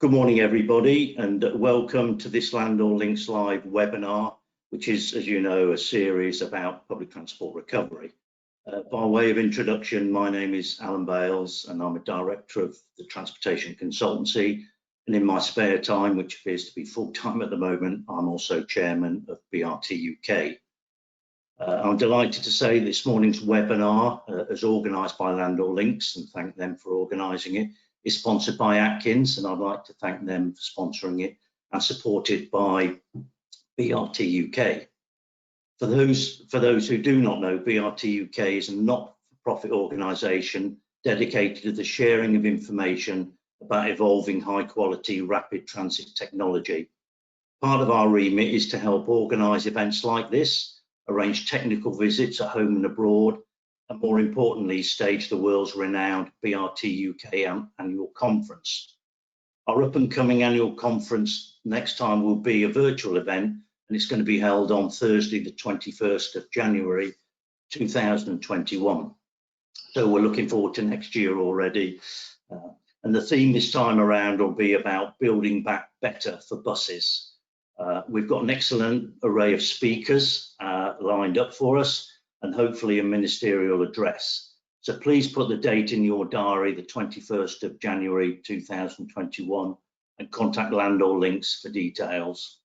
Good morning, everybody, and welcome to this Landor Links Live webinar, which is, as you know, a series about public transport recovery. By way of introduction, my name is Alan Bales, and I'm a director of the Transportation Consultancy. And in my spare time, which appears to be full-time at the moment, I'm also chairman of BRT UK. I'm delighted to say this morning's webinar, as organised by Landor Links, and thank them for organising it, is sponsored by Atkins, and I'd like to thank them for sponsoring it, and supported by BRT UK. For those who do not know, BRT UK is a not-for-profit organisation dedicated to the sharing of information about evolving high-quality rapid transit technology. Part of our remit is to help organise events like this, arrange technical visits at home and abroad, and more importantly, stage the world's renowned BRT UK annual conference. Our up-and-coming annual conference next time will be a virtual event, and it's going to be held on Thursday, the 21st of January, 2021. So we're looking forward to next year already. And the theme this time around will be about building back better for buses. We've got an excellent array of speakers lined up for us, and hopefully a ministerial address. So please put the date in your diary, the 21st of January 2021, and contact Landor Links for details.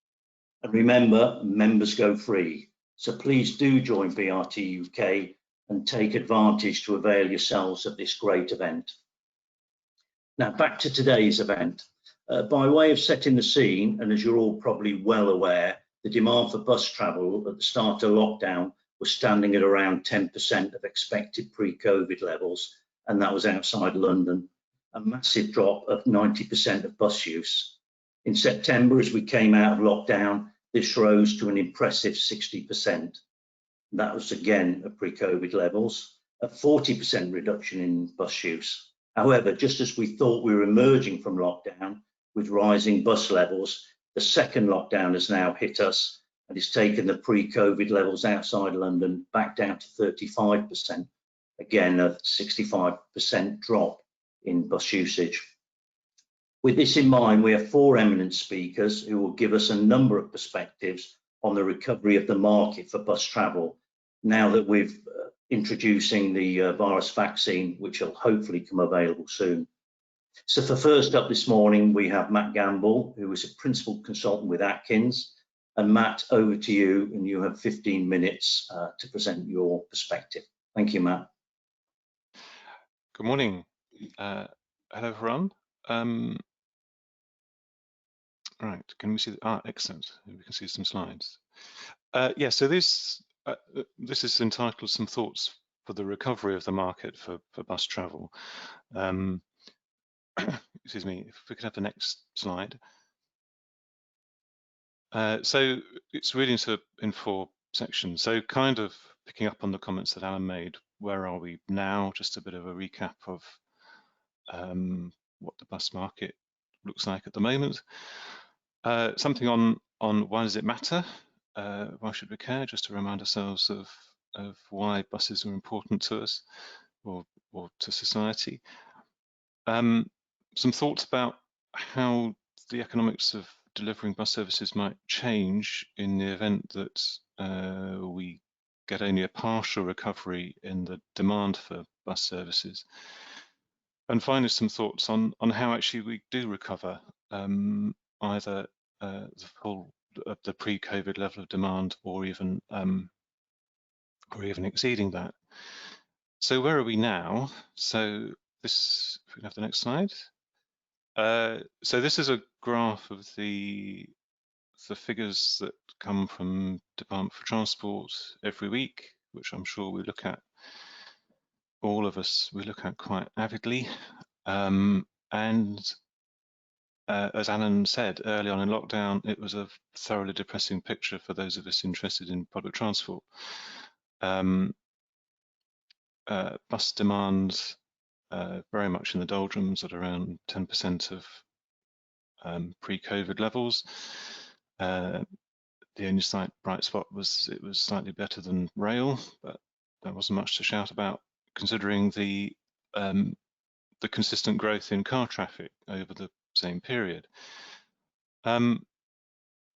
And remember, members go free. So please do join BRT UK and take advantage to avail yourselves of this great event. Now back to today's event. By way of setting the scene, and as you're all probably well aware, the demand for bus travel at the start of lockdown was standing at around 10% of expected pre-COVID levels, and that was outside London, a massive drop of 90% of bus use. In September, as we came out of lockdown, this rose to an impressive 60%. That was again at pre-COVID levels, a 40% reduction in bus use. However, just as we thought we were emerging from lockdown with rising bus levels, the second lockdown has now hit us, and it's taken the pre-COVID levels outside London back down to 35%, again a 65% drop in bus usage. With this in mind, we have four eminent speakers who will give us a number of perspectives on the recovery of the market for bus travel, now that we're introducing the virus vaccine, which will hopefully come available soon. So for first up this morning, we have Matt Gamble, who is a principal consultant with Atkins. And Matt, over to you, and you have 15 minutes to present your perspective. Thank you, Matt. Good morning. Hello, everyone. Right, can we see? Excellent. We can see some slides. Yeah, so this is entitled "Some Thoughts for the Recovery of the Market for Bus Travel." Excuse me. If we could have the next slide. So it's really in four sections. So kind of picking up on the comments that Alan made, where are we now? Just a bit of a recap of what the bus market looks like at the moment. Something on why does it matter? Why should we care? Just to remind ourselves of why buses are important to us or to society. Some thoughts about how the economics of delivering bus services might change in the event that we get only a partial recovery in the demand for bus services. And finally, some thoughts on how actually we do recover either the pre-COVID level of demand or even exceeding that. So where are we now? So this, if we can have the next slide. So this is a graph of the figures that come from Department for Transport every week, which I'm sure we look at, all of us, we look at quite avidly. As Alan said, early on in lockdown, it was a thoroughly depressing picture for those of us interested in public transport. Bus demand very much in the doldrums at around 10% of pre-COVID levels. The only slight bright spot was it was slightly better than rail, but there wasn't much to shout about considering the consistent growth in car traffic over the same period. The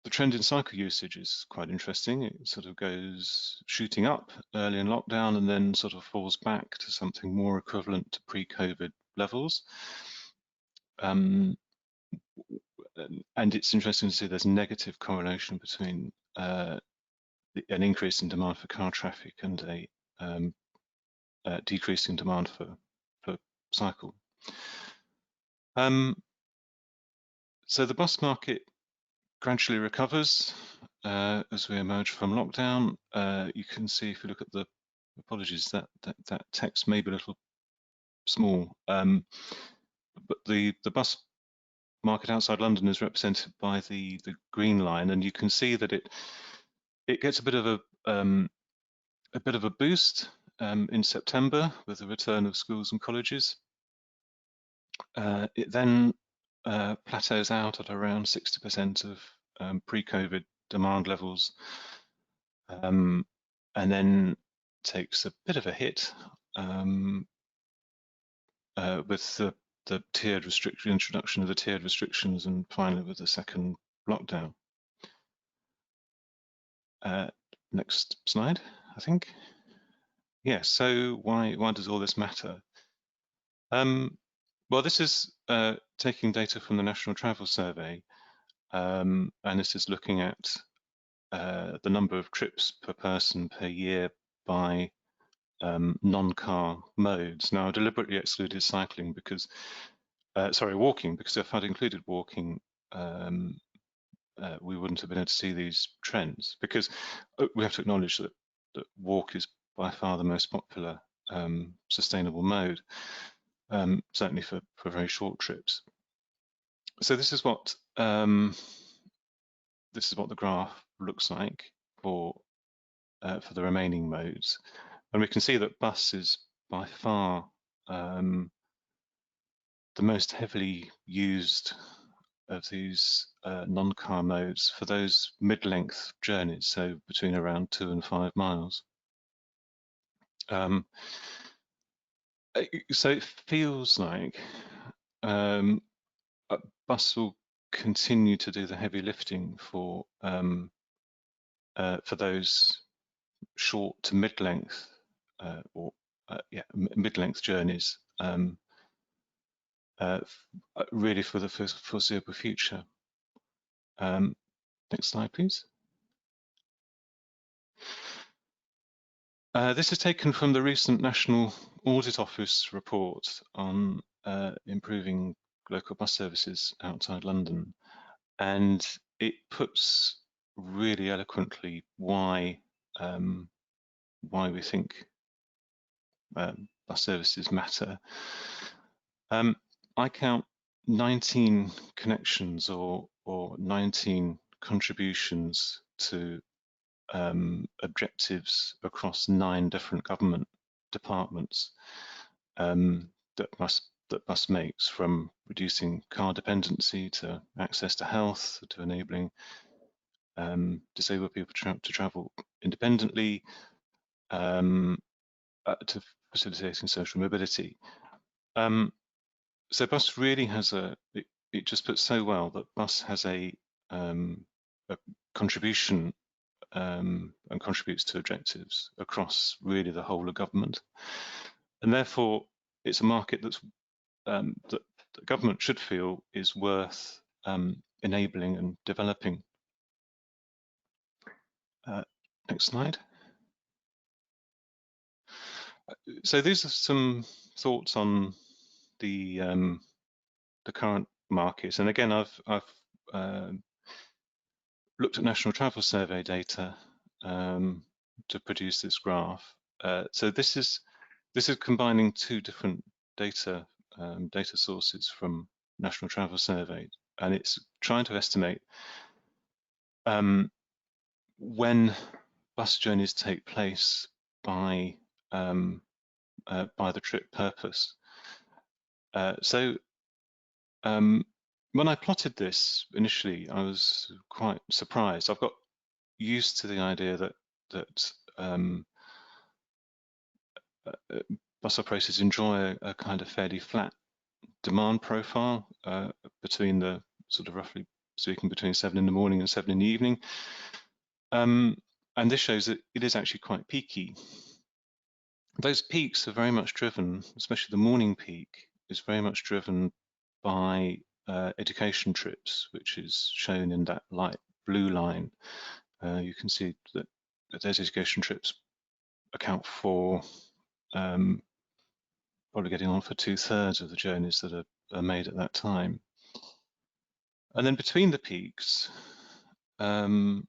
trend in cycle usage is quite interesting. It sort of goes shooting up early in lockdown and then sort of falls back to something more equivalent to pre-COVID levels. And it's interesting to see there's negative correlation between an increase in demand for car traffic and a decrease in demand for cycle. So the bus market gradually recovers as we emerge from lockdown. You can see if you look at the, apologies, that text may be a little small, but the bus market outside London is represented by the green line, and you can see that it gets a bit of a boost in September with the return of schools and colleges. It then plateaus out at around 60% of pre-COVID demand levels, and then takes a bit of a hit with the tiered introduction of the tiered restrictions, and finally with the second lockdown. Next slide, I think. Yeah, so why does all this matter? Well, this is taking data from the National Travel Survey, and this is looking at the number of trips per person per year by non-car modes. Now, I deliberately excluded cycling because, walking, because if I'd included walking, we wouldn't have been able to see these trends, because we have to acknowledge that walk is by far the most popular sustainable mode, certainly for very short trips. So this is what the graph looks like for the remaining modes, and we can see that bus is by far the most heavily used of these non-car modes for those mid-length journeys, so between around 2 and 5 miles. So it feels like bus will continue to do the heavy lifting for those short to mid-length mid-length journeys, really for the foreseeable future. Next slide, please. This is taken from the recent National Audit Office report on improving local bus services outside London, and it puts really eloquently why we think bus services matter. I count 19 connections or 19 contributions to objectives across 9 different government departments that bus makes, from reducing car dependency to access to health, to enabling disabled people to travel independently, to facilitating social mobility. So bus really has it just puts so well that bus has a contribution and contributes to objectives across really the whole of government, and therefore it's a market that's that the government should feel is worth enabling and developing. Next slide. So these are some thoughts on the current market, and again I've looked at National Travel Survey data to produce this graph. So this is combining 2 different data sources from National Travel Survey, and it's trying to estimate when bus journeys take place by the trip purpose. When I plotted this initially, I was quite surprised. I've got used to the idea that bus operators enjoy a kind of fairly flat demand profile between the sort of roughly speaking between 7 in the morning and 7 in the evening. And this shows that it is actually quite peaky. Those peaks are very much driven, especially the morning peak, is very much driven by education trips, which is shown in that light blue line. You can see that those education trips account for probably getting on for 2/3 of the journeys that are made at that time. And then between the peaks, the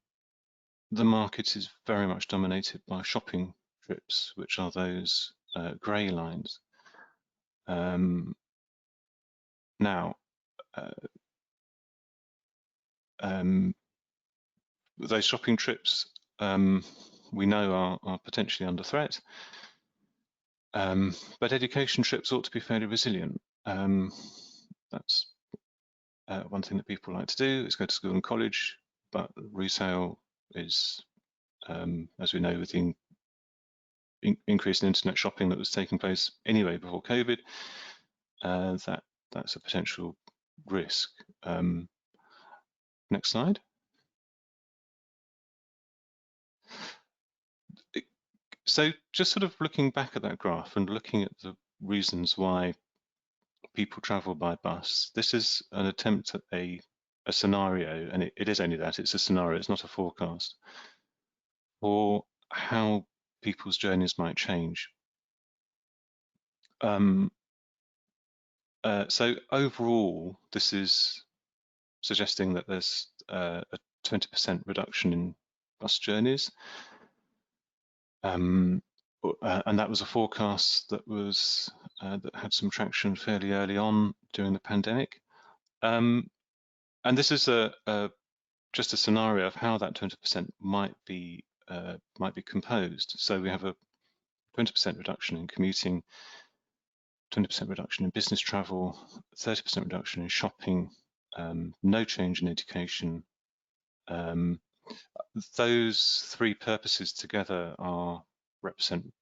market is very much dominated by shopping trips, which are those grey lines. Now, those shopping trips we know are potentially under threat, but education trips ought to be fairly resilient. That's one thing that people like to do is go to school and college, but retail is, as we know, with the increase in internet shopping that was taking place anyway before COVID, that's a potential risk. Next slide. So just sort of looking back at that graph and looking at the reasons why people travel by bus, this is an attempt at a scenario, and it is only that, it's a scenario, it's not a forecast, for how people's journeys might change. So overall, this is suggesting that there's a 20% reduction in bus journeys. And that was a forecast that was that had some traction fairly early on during the pandemic. And this is just a scenario of how that 20% might be composed. So we have a 20% reduction in commuting, 20% reduction in business travel, 30% reduction in shopping, no change in education. Those three purposes together represent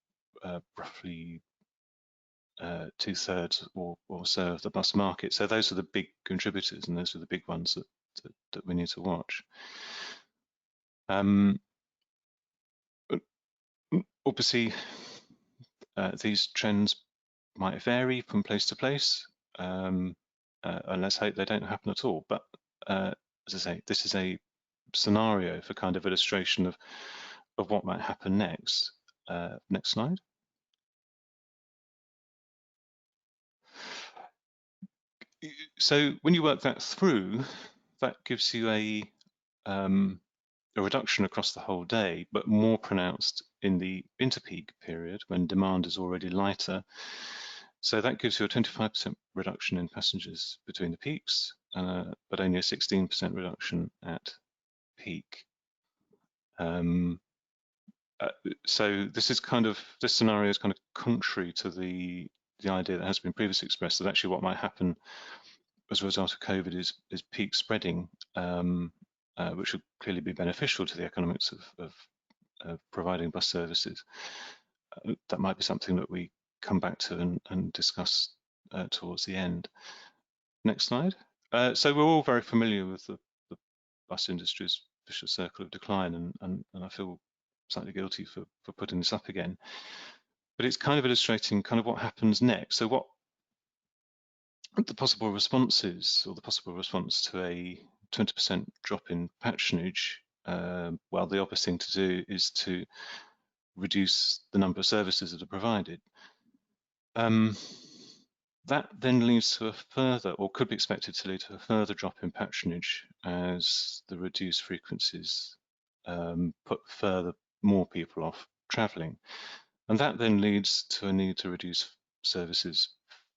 roughly 2/3 or so of the bus market. So those are the big contributors, and those are the big ones that we need to watch. Obviously, these trends might vary from place to place, and let's hope they don't happen at all. But as I say, this is a scenario for kind of illustration of what might happen next. Next slide. So when you work that through, that gives you a reduction across the whole day, but more pronounced in the interpeak period when demand is already lighter. So that gives you a 25% reduction in passengers between the peaks, but only a 16% reduction at peak. So this scenario is kind of contrary to the idea that has been previously expressed, that actually what might happen as a result of COVID is peak spreading, which would clearly be beneficial to the economics of providing bus services. That might be something that we come back to and discuss towards the end. Next slide. So we're all very familiar with the bus industry's vicious circle of decline, and I feel slightly guilty for putting this up again. But it's kind of illustrating kind of what happens next. So what the possible responses, or the possible response to a 20% drop in patronage, well, the obvious thing to do is to reduce the number of services that are provided. That then leads to a further, or could be expected to lead to a further drop in patronage as the reduced frequencies put more people off travelling. And that then leads to a need to reduce services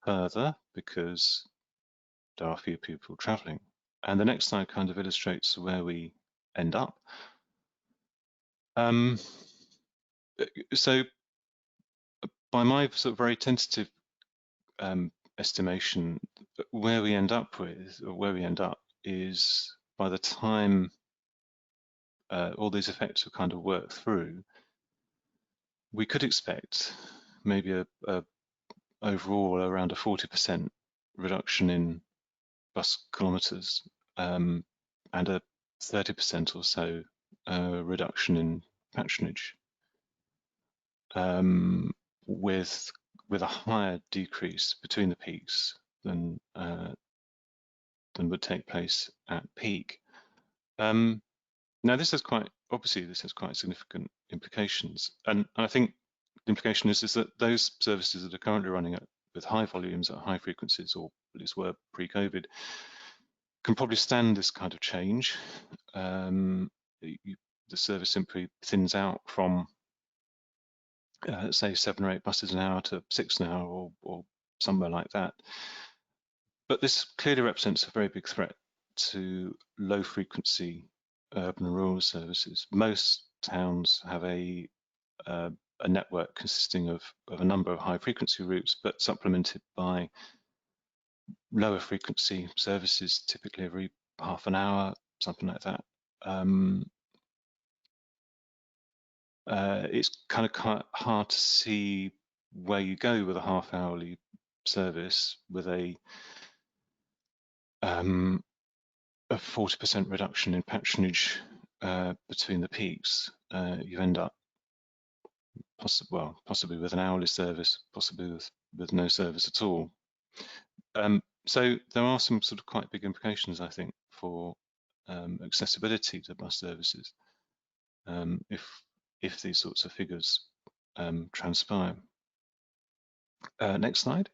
further because there are fewer people travelling. And the next slide kind of illustrates where we end up. So by my sort of very tentative estimation, where we end up is by the time all these effects are kind of worked through, we could expect maybe overall around a 40% reduction in bus kilometres and a 30% or so reduction in patronage, with a higher decrease between the peaks than would take place at peak. Now, this has quite significant implications, and I think the implication is that those services that are currently running with high volumes at high frequencies, or at least were pre-COVID, can probably stand this kind of change. The service simply thins out from, say, 7 or 8 buses an hour to 6 an hour, or somewhere like that. But this clearly represents a very big threat to low-frequency urban and rural services. Most towns have a network consisting of a number of high-frequency routes, but supplemented by lower frequency services, typically every half an hour, something like that. It's kind of quite hard to see where you go with a half-hourly service with a 40% reduction in patronage between the peaks. You end up possibly with an hourly service, possibly with no service at all. So there are some sort of quite big implications, I think, for accessibility to bus services if these sorts of figures transpire. Next slide.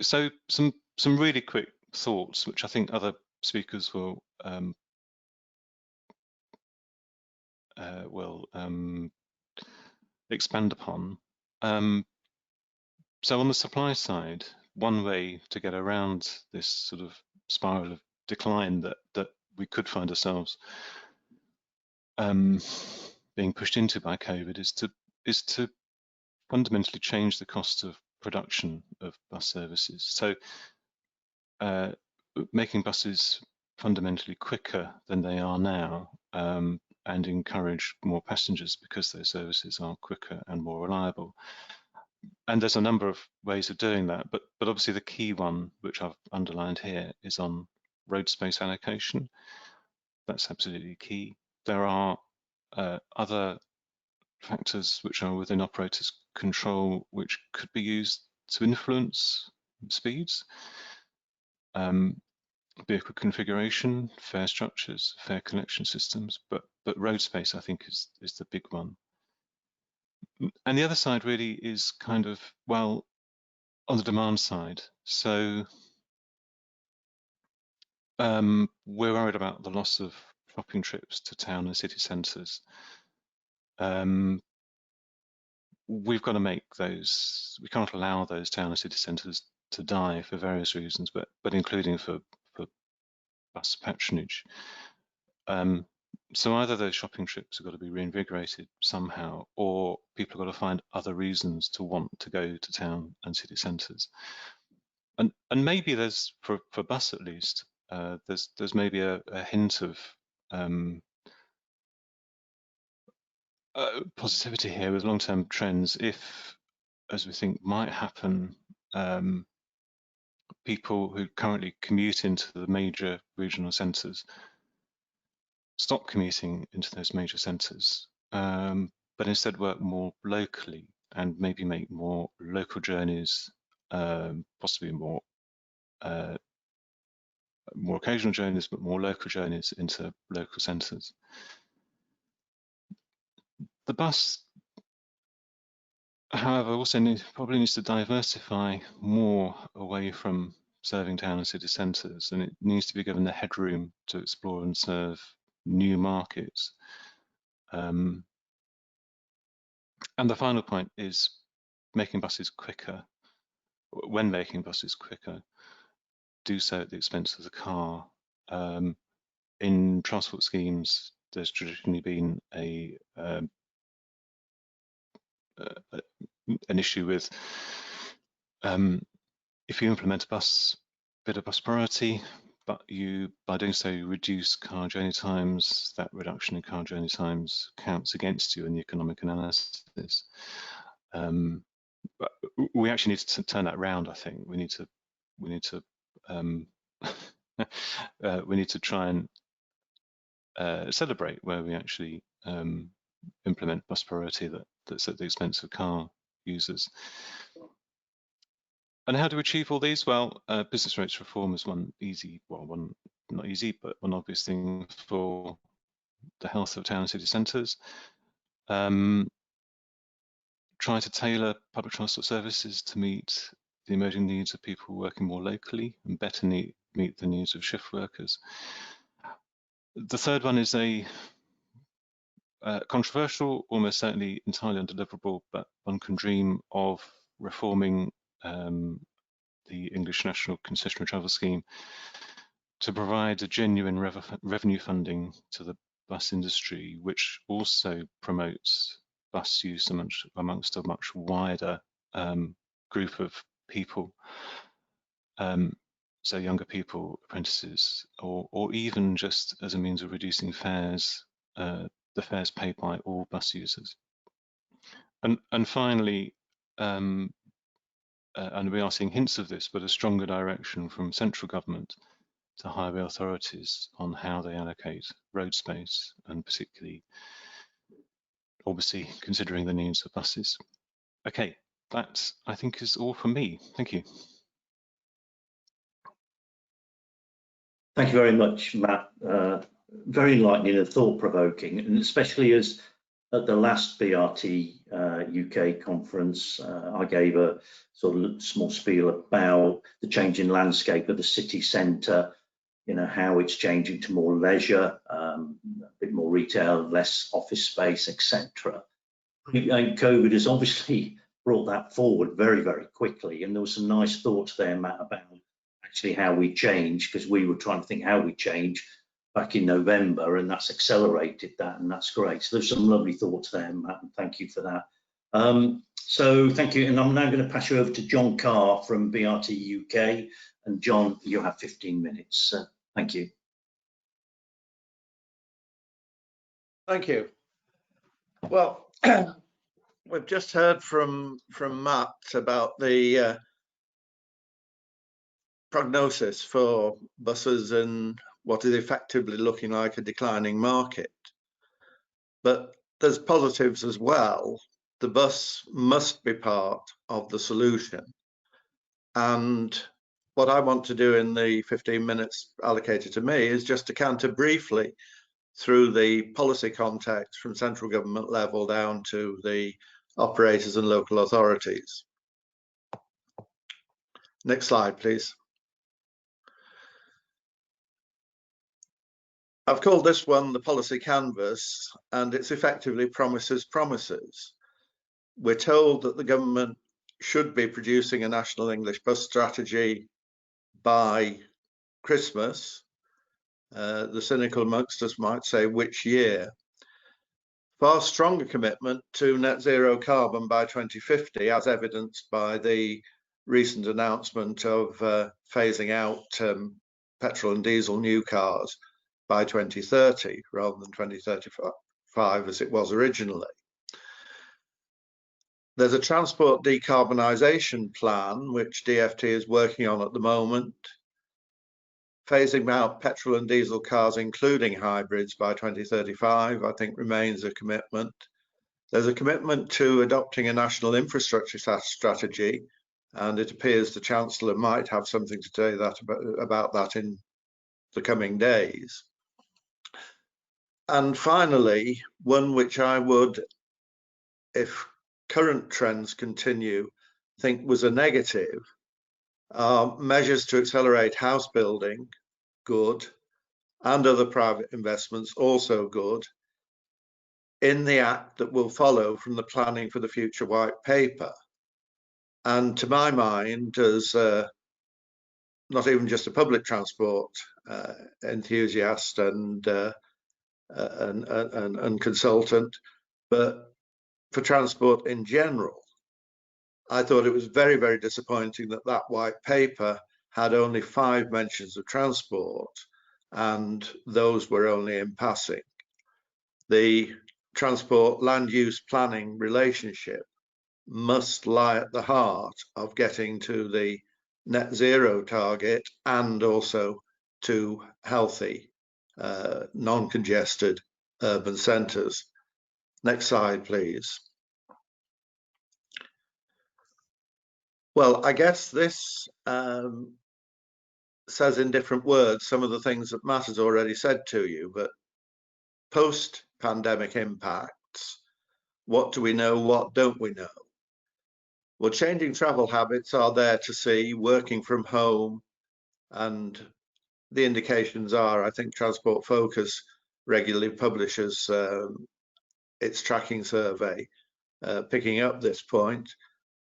So some really quick thoughts, which I think other speakers will expand upon. So on the supply side, one way to get around this sort of spiral of decline that we could find ourselves being pushed into by COVID is to fundamentally change the cost of production of bus services. So making buses fundamentally quicker than they are now, and encourage more passengers because those services are quicker and more reliable. And there's a number of ways of doing that, but obviously the key one, which I've underlined here, is on road space allocation. That's absolutely key. There are other factors which are within operators' control, which could be used to influence speeds. Vehicle configuration, fare structures, fare collection systems, but road space, I think, is the big one. And the other side really is kind of, well, on the demand side. So we're worried about the loss of shopping trips to town and city centres. We've got to make those, we can't allow those town and city centres to die for various reasons, but including for bus patronage. So either those shopping trips have got to be reinvigorated somehow, or people have got to find other reasons to want to go to town and city centres. And maybe there's, for bus at least, there's maybe a hint of positivity here with long-term trends if, as we think might happen, people who currently commute into the major regional centres stop commuting into those major centres, but instead work more locally and maybe make more local journeys, possibly more occasional journeys, but more local journeys into local centres. The bus, however, also probably needs to diversify more away from serving town and city centres, and it needs to be given the headroom to explore and serve new markets. And the final point is making buses quicker. When making buses quicker, do so at the expense of the car. In transport schemes, there's traditionally been an issue with if you implement a bit of bus priority, but you, by doing so, you reduce car journey times. That reduction in car journey times counts against you in the economic analysis. we actually need to turn that around. I think we need to we need to try and celebrate where we actually implement bus priority that's at the expense of car users. And how do we achieve all these? Well, business rates reform is one easy, well, one not easy, but one obvious thing for the health of town and city centres. Try to tailor public transport services to meet the emerging needs of people working more locally and better meet the needs of shift workers. The third one is a controversial, almost certainly entirely undeliverable, but one can dream of reforming the English National Concessionary Travel Scheme to provide a genuine revenue funding to the bus industry, which also promotes bus use amongst a much wider group of people, so younger people, apprentices, or even just as a means of reducing fares, the fares paid by all bus users. And finally, and we are seeing hints of this, but a stronger direction from central government to highway authorities on how they allocate road space, and particularly, obviously, considering the needs of buses. Okay, that I think is all from me. Thank you. Thank you very much, Matt. Very enlightening and thought-provoking, and especially as at the last BRT UK conference, I gave a sort of small spiel about the changing landscape of the city centre, you know, how it's changing to more leisure, a bit more retail, less office space, etc. And COVID has obviously brought that forward very, very quickly. And there were some nice thoughts there, Matt, about actually how we change, because we were trying to think how we change back in November, and that's accelerated that, and that's great. So there's some lovely thoughts there, Matt, and thank you for that. So thank you, and I'm now going to pass you over to John Carr from BRT UK. And John, you have 15 minutes. Thank you. Thank you. Well, we've just heard from Matt about the prognosis for buses in what is effectively looking like a declining market. But there's positives as well. The bus must be part of the solution. And what I want to do in the 15 minutes allocated to me is just to canter briefly through the policy context from central government level down to the operators and local authorities. Next slide, please. I've called this one the policy canvas, and it's effectively promises. We're told that the government should be producing a national English bus strategy by Christmas. The cynical amongst us might say which year. Far stronger commitment to net zero carbon by 2050, as evidenced by the recent announcement of phasing out petrol and diesel new cars by 2030 rather than 2035 as it was originally. There's a transport decarbonisation plan which DFT is working on at the moment. Phasing out petrol and diesel cars, including hybrids, by 2035, I think remains a commitment. There's a commitment to adopting a national infrastructure strategy, and it appears the Chancellor might have something to say about that in the coming days. And finally, one which I would, if current trends continue, think was a negative, are measures to accelerate house building, good, and other private investments, also good, in the act that will follow from the Planning for the Future White Paper. And to my mind, as not even just a public transport enthusiast and consultant, but for transport in general, I thought it was very, very disappointing that that white paper had only 5 mentions of transport, and those were only in passing. The transport land use planning relationship must lie at the heart of getting to the net zero target and also to healthy, non-congested urban centres. Next slide, please. Well, I guess this says in different words some of the things that Matt has already said to you, but post-pandemic impacts, what do we know, what don't we know? Well, changing travel habits are there to see, working from home, and the indications are, I think Transport Focus regularly publishes its tracking survey picking up this point,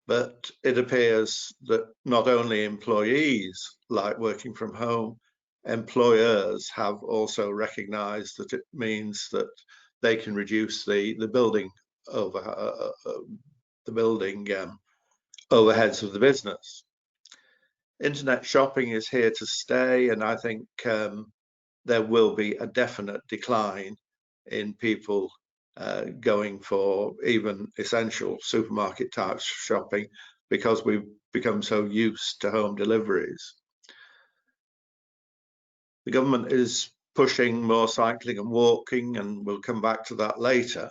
but it appears that not only employees like working from home, employers have also recognized that it means that they can reduce the building overheads of the business. Internet shopping is here to stay, and I think there will be a definite decline in people going for even essential supermarket type shopping because we've become so used to home deliveries. The government is pushing more cycling and walking, and we'll come back to that later.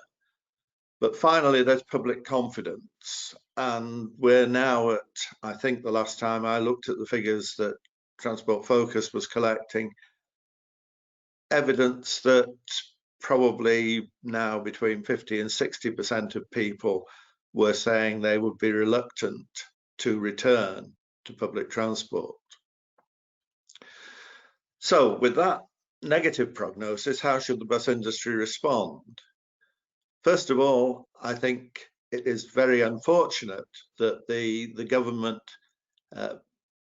But finally, there's public confidence, and we're now at, I think the last time I looked at the figures that Transport Focus was collecting, evidence that probably now between 50 and 60% of people were saying they would be reluctant to return to public transport. So with that negative prognosis, how should the bus industry respond? First of all, I think it is very unfortunate that the government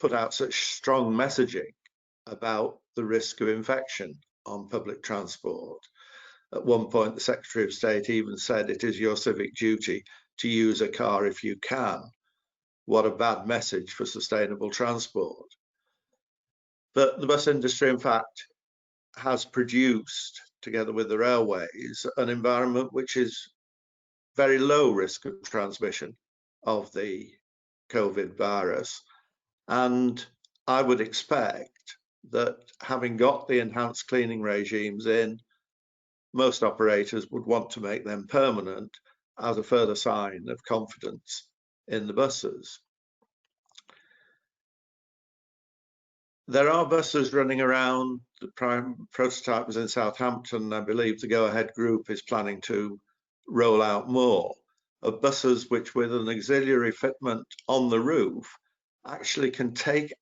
put out such strong messaging about the risk of infection on public transport. At one point, the Secretary of State even said it is your civic duty to use a car if you can. What a bad message for sustainable transport. But the bus industry, in fact, has produced, together with the railways, an environment which is very low risk of transmission of the COVID virus. And I would expect that having got the enhanced cleaning regimes in, most operators would want to make them permanent as a further sign of confidence in the buses. There are buses running around. The prime prototype was in Southampton. I believe the Go Ahead group is planning to roll out more of buses which, with an auxiliary fitment on the roof, actually can take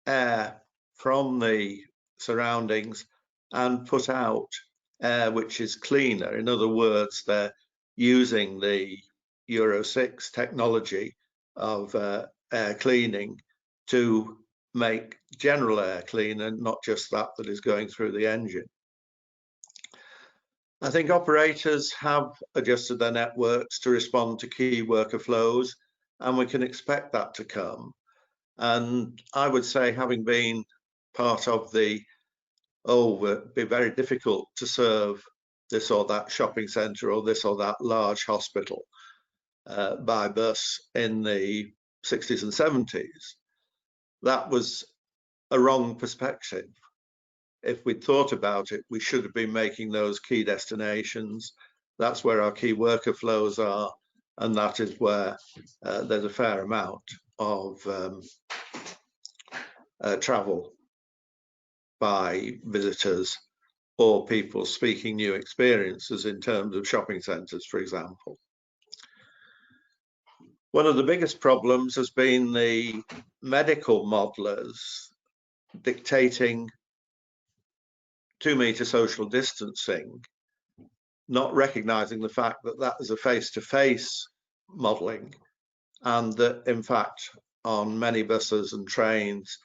air from the surroundings and put out air which is cleaner. In other words, they're using the Euro 6 technology of air cleaning to make general air cleaner, not just that is going through the engine. I think operators have adjusted their networks to respond to key worker flows, and we can expect that to come. And I would say, having been part of the, it'd be very difficult to serve this or that shopping centre or this or that large hospital by bus in the 60s and 70s. That was a wrong perspective. If we'd thought about it, we should have been making those key destinations. That's where our key worker flows are, and that is where there's a fair amount of travel by visitors or people seeking new experiences in terms of shopping centres, for example. One of the biggest problems has been the medical modelers dictating 2-metre social distancing, not recognising the fact that that is a face-to-face modelling, and that in fact on many buses and trains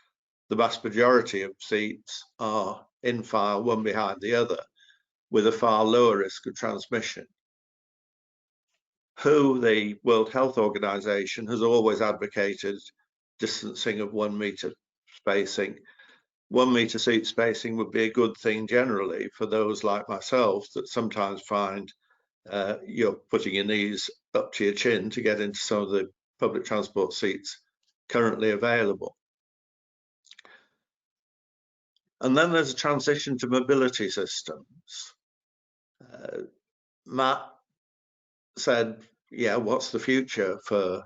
the vast majority of seats are in file, one behind the other, with a far lower risk of transmission. The World Health Organization has always advocated distancing of 1 metre spacing. 1 metre seat spacing would be a good thing generally for those like myself that sometimes find you're putting your knees up to your chin to get into some of the public transport seats currently available. And then there's a transition to mobility systems. Matt said, yeah, what's the future for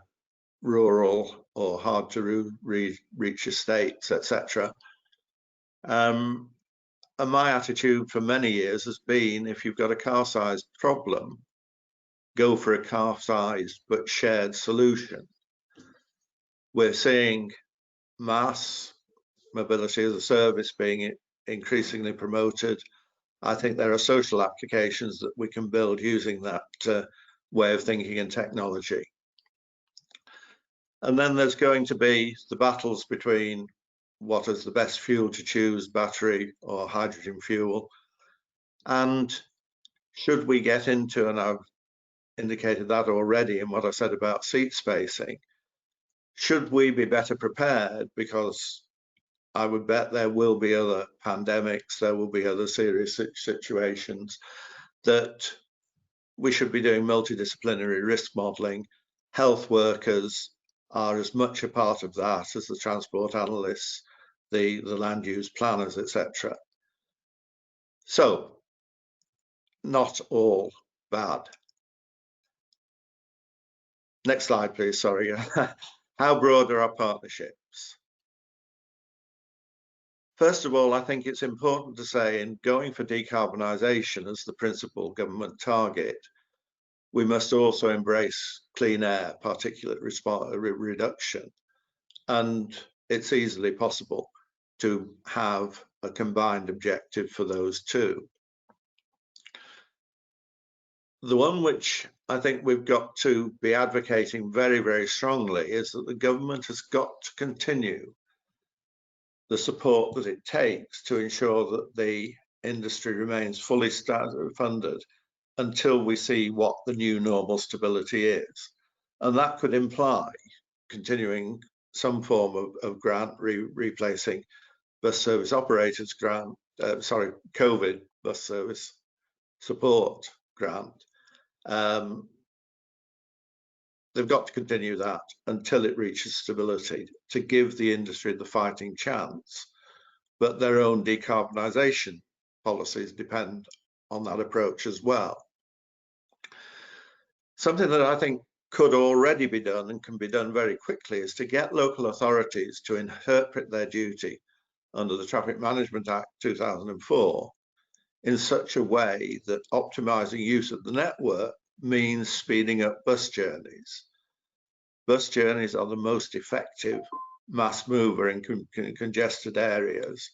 rural or hard to reach estates, etc. And my attitude for many years has been, if you've got a car-sized problem, go for a car-sized but shared solution. We're seeing mass mobility as a service being increasingly promoted. I think there are social applications that we can build using that way of thinking and technology. And then there's going to be the battles between what is the best fuel to choose, battery or hydrogen fuel. And should we get into, and I've indicated that already in what I said about seat spacing, should we be better prepared? Because I would bet there will be other pandemics, there will be other serious situations, that we should be doing multidisciplinary risk modelling. Health workers are as much a part of that as the transport analysts, the land use planners, etc. So, not all bad. Next slide, please, sorry. How broad are our partnerships? First of all, I think it's important to say, in going for decarbonisation as the principal government target, we must also embrace clean air, particulate reduction. And it's easily possible to have a combined objective for those two. The one which I think we've got to be advocating very, very strongly is that the government has got to continue the support that it takes to ensure that the industry remains fully funded until we see what the new normal stability is. And that could imply continuing some form of grant replacing bus service operators grant, COVID bus service support grant. They've got to continue that until it reaches stability to give the industry the fighting chance. But their own decarbonisation policies depend on that approach as well. Something that I think could already be done and can be done very quickly is to get local authorities to interpret their duty under the Traffic Management Act 2004 in such a way that optimising use of the network means speeding up bus journeys. Bus journeys are the most effective mass mover in congested areas.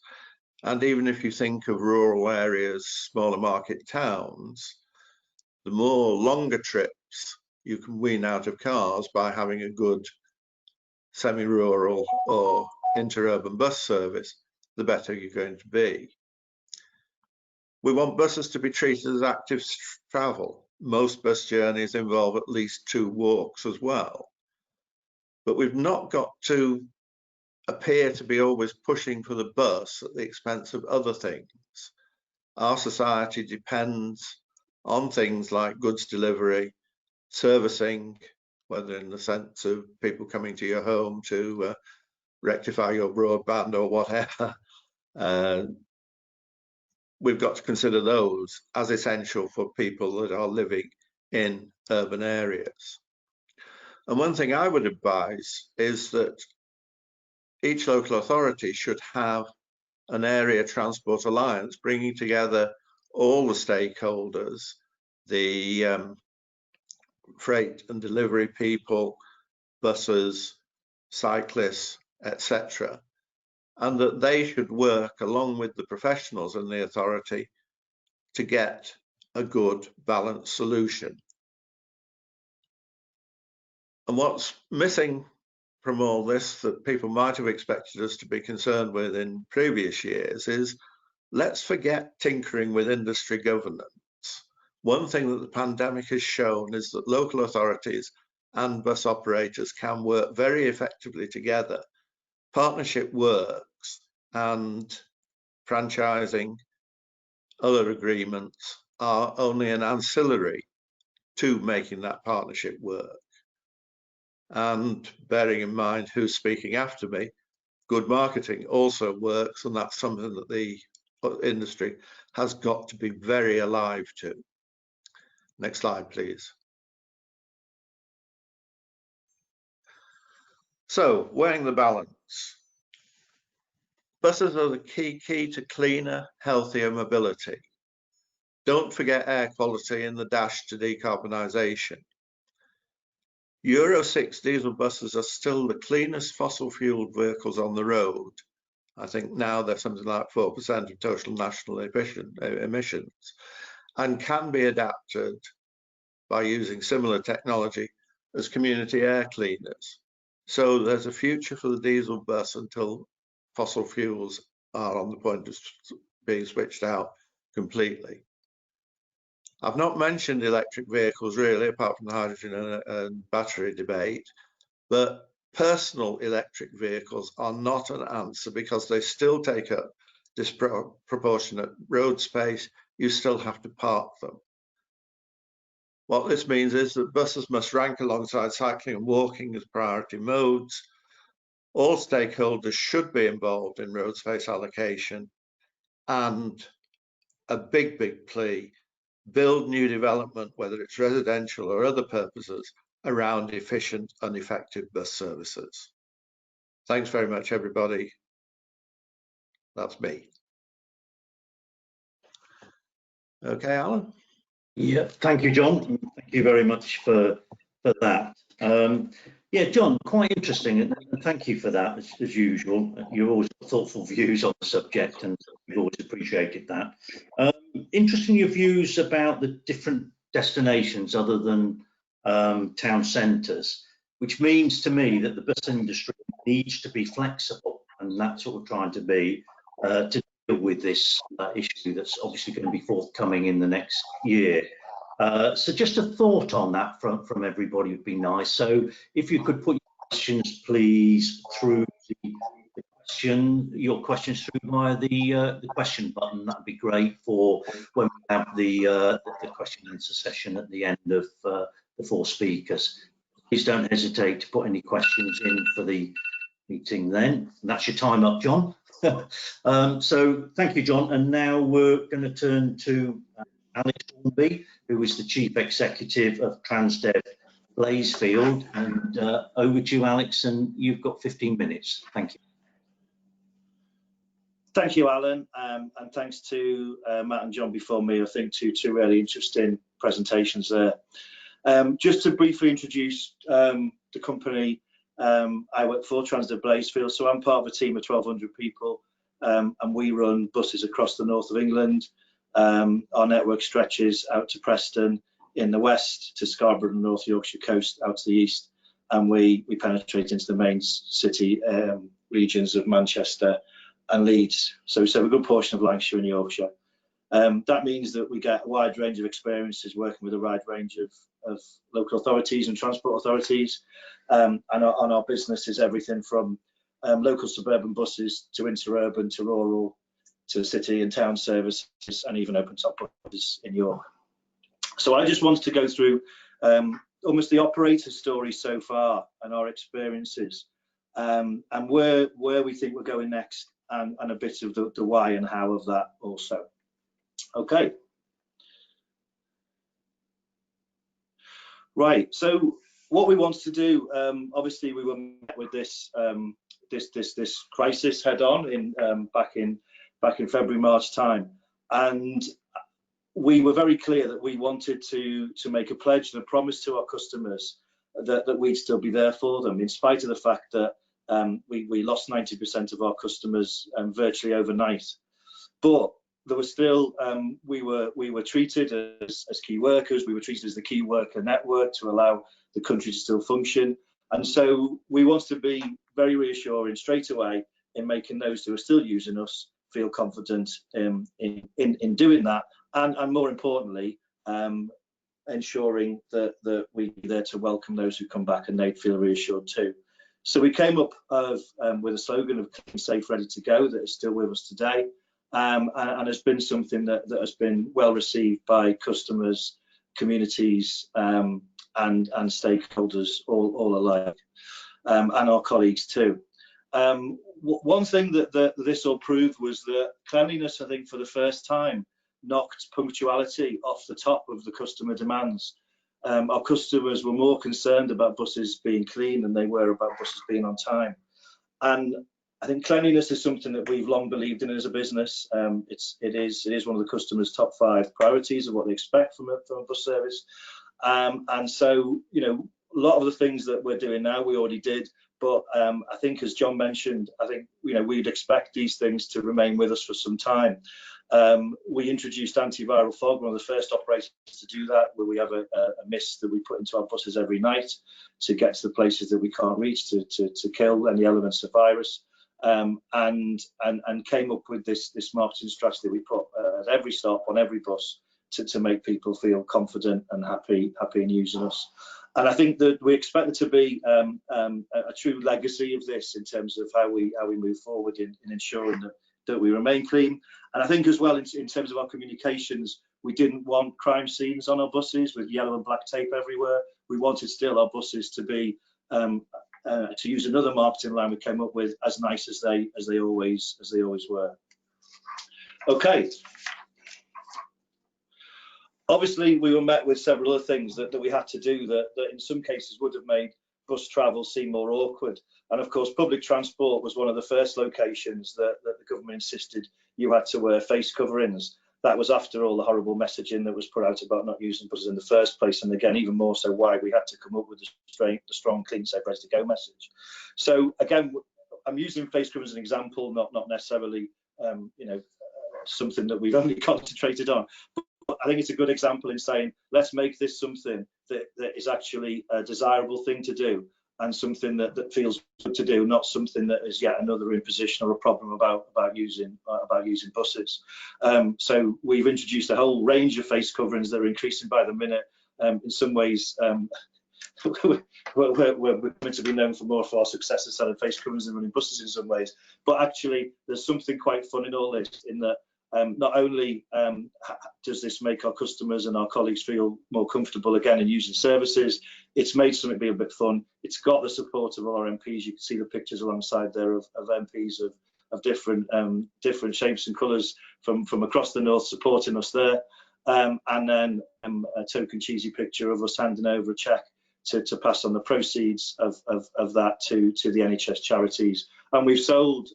And even if you think of rural areas, smaller market towns, the more longer trips you can wean out of cars by having a good semi-rural or interurban bus service, the better you're going to be. We want buses to be treated as active travel. Most bus journeys involve at least 2 walks as well. But we've not got to appear to be always pushing for the bus at the expense of other things. Our society depends on things like goods delivery, servicing, whether in the sense of people coming to your home to rectify your broadband or whatever. We've got to consider those as essential for people that are living in urban areas. And one thing I would advise is that each local authority should have an area transport alliance bringing together all the stakeholders, the freight and delivery people, buses, cyclists, etc., and that they should work along with the professionals in the authority to get a good balanced solution. And what's missing from all this that people might have expected us to be concerned with in previous years is, let's forget tinkering with industry governance. One thing that the pandemic has shown is that local authorities and bus operators can work very effectively together. Partnership works, and franchising, other agreements are only an ancillary to making that partnership work. And bearing in mind who's speaking after me, good marketing also works, and that's something that the industry has got to be very alive to. Next slide, please. So, weighing the balance. Buses are the key to cleaner, healthier mobility. Don't forget air quality in the dash to decarbonisation. Euro 6 diesel buses are still the cleanest fossil fueled vehicles on the road. I think now they're something like 4% of total national emissions, and can be adapted by using similar technology as community air cleaners. So there's a future for the diesel bus until fossil fuels are on the point of being switched out completely. I've not mentioned electric vehicles really, apart from the hydrogen and battery debate, but personal electric vehicles are not an answer because they still take up disproportionate road space. You still have to park them. What this means is that buses must rank alongside cycling and walking as priority modes. All stakeholders should be involved in road space allocation, and a big plea, build new development, whether it's residential or other purposes, around efficient and effective bus services. Thanks very much, everybody. That's me. Okay, Alan? Yeah, thank you, John. Thank you very much for that. Yeah, John, quite interesting, and thank you for that, as usual. You've always got thoughtful views on the subject, and we've always appreciated that. Interesting your views about the different destinations other than town centres, which means to me that the bus industry needs to be flexible, and that's what we're trying to be to deal with this issue that's obviously going to be forthcoming in the next year. So just a thought on that from everybody would be nice. So if you could put your questions, please, through your questions through via the question button. That'd be great for when we have the question and answer session at the end of the four speakers. Please don't hesitate to put any questions in for the meeting then. And that's your time up, John. So thank you, John. And now we're going to turn to Alex Hornby, who is the Chief Executive of Transdev Blazefield. And over to you, Alex, and you've got 15 minutes. Thank you. Thank you, Alan, and thanks to Matt and John before me. I think two really interesting presentations there. Just to briefly introduce the company I work for, Transdev Blazefield. So I'm part of a team of 1,200 people, and we run buses across the north of England. Our network stretches out to Preston in the west, to Scarborough and North Yorkshire coast out to the east, and we penetrate into the main city regions of Manchester and Leeds. So a good portion of Lancashire and Yorkshire. That means that we get a wide range of experiences working with a wide range of local authorities and transport authorities. And our business is everything from local suburban buses to interurban to rural to city and town services, and even open top buses in York. So I just wanted to go through almost the operator story so far and our experiences, and where we think we're going next, and a bit of the why and how of that also. Okay. Right, so what we want to do, obviously we were met with this this crisis head on in back in February, March time, and we were very clear that we wanted to make a pledge and a promise to our customers that we'd still be there for them, in spite of the fact that we lost 90% of our customers virtually overnight. But there was still, we were treated as key workers. We were treated as the key worker network to allow the country to still function. And so we wanted to be very reassuring straight away in making those who are still using us feel confident in doing that, and more importantly, ensuring that we'd be there to welcome those who come back and they'd feel reassured too. So we came up with a slogan of clean, safe, ready to go that is still with us today, and has been something that has been well received by customers communities and stakeholders all alike, and our colleagues too. One thing that this all proved was that cleanliness, I think, for the first time, knocked punctuality off the top of the customer demands. Our customers were more concerned about buses being clean than they were about buses being on time. And I think cleanliness is something that we've long believed in as a business. It is one of the customers' top 5 priorities of what they expect from a bus service. And so, you know, a lot of the things that we're doing now, we already did. But I think, as John mentioned, I think, you know, we'd expect these things to remain with us for some time. We introduced antiviral fog, one of the first operators to do that, where we have a mist that we put into our buses every night to get to the places that we can't reach to kill any elements of virus, and came up with this marketing strategy that we put at every stop on every bus to make people feel confident and happy in using us. And I think that we expect there to be a true legacy of this in terms of how we move forward in ensuring that we remain clean. And I think as well, in terms of our communications, we didn't want crime scenes on our buses with yellow and black tape everywhere. We wanted still our buses to be, to use another marketing line we came up with, as nice as they always were. Okay. Obviously, we were met with several other things that we had to do that in some cases would have made bus travel seem more awkward. And of course, public transport was one of the first locations that the government insisted you had to wear face coverings. That was after all the horrible messaging that was put out about not using buses in the first place. And again, even more so why we had to come up with the strong, clean, safe, ready to go message. So again, I'm using face coverings as an example, not necessarily you know, something that we've only concentrated on. I think it's a good example in saying, let's make this something that is actually a desirable thing to do, and something that feels good to do, not something that is yet another imposition or a problem about using buses. So we've introduced a whole range of face coverings that are increasing by the minute. In some ways, we're meant to be known for more of our success at selling face coverings than running buses in some ways. But actually, there's something quite fun in all this, in that not only does this make our customers and our colleagues feel more comfortable again in using services, it's made something be a bit fun. It's got the support of our MPs. You can see the pictures alongside there of MPs of different shapes and colours from across the north supporting us there, and then a token cheesy picture of us handing over a cheque to pass on the proceeds of that to the NHS charities. And we've sold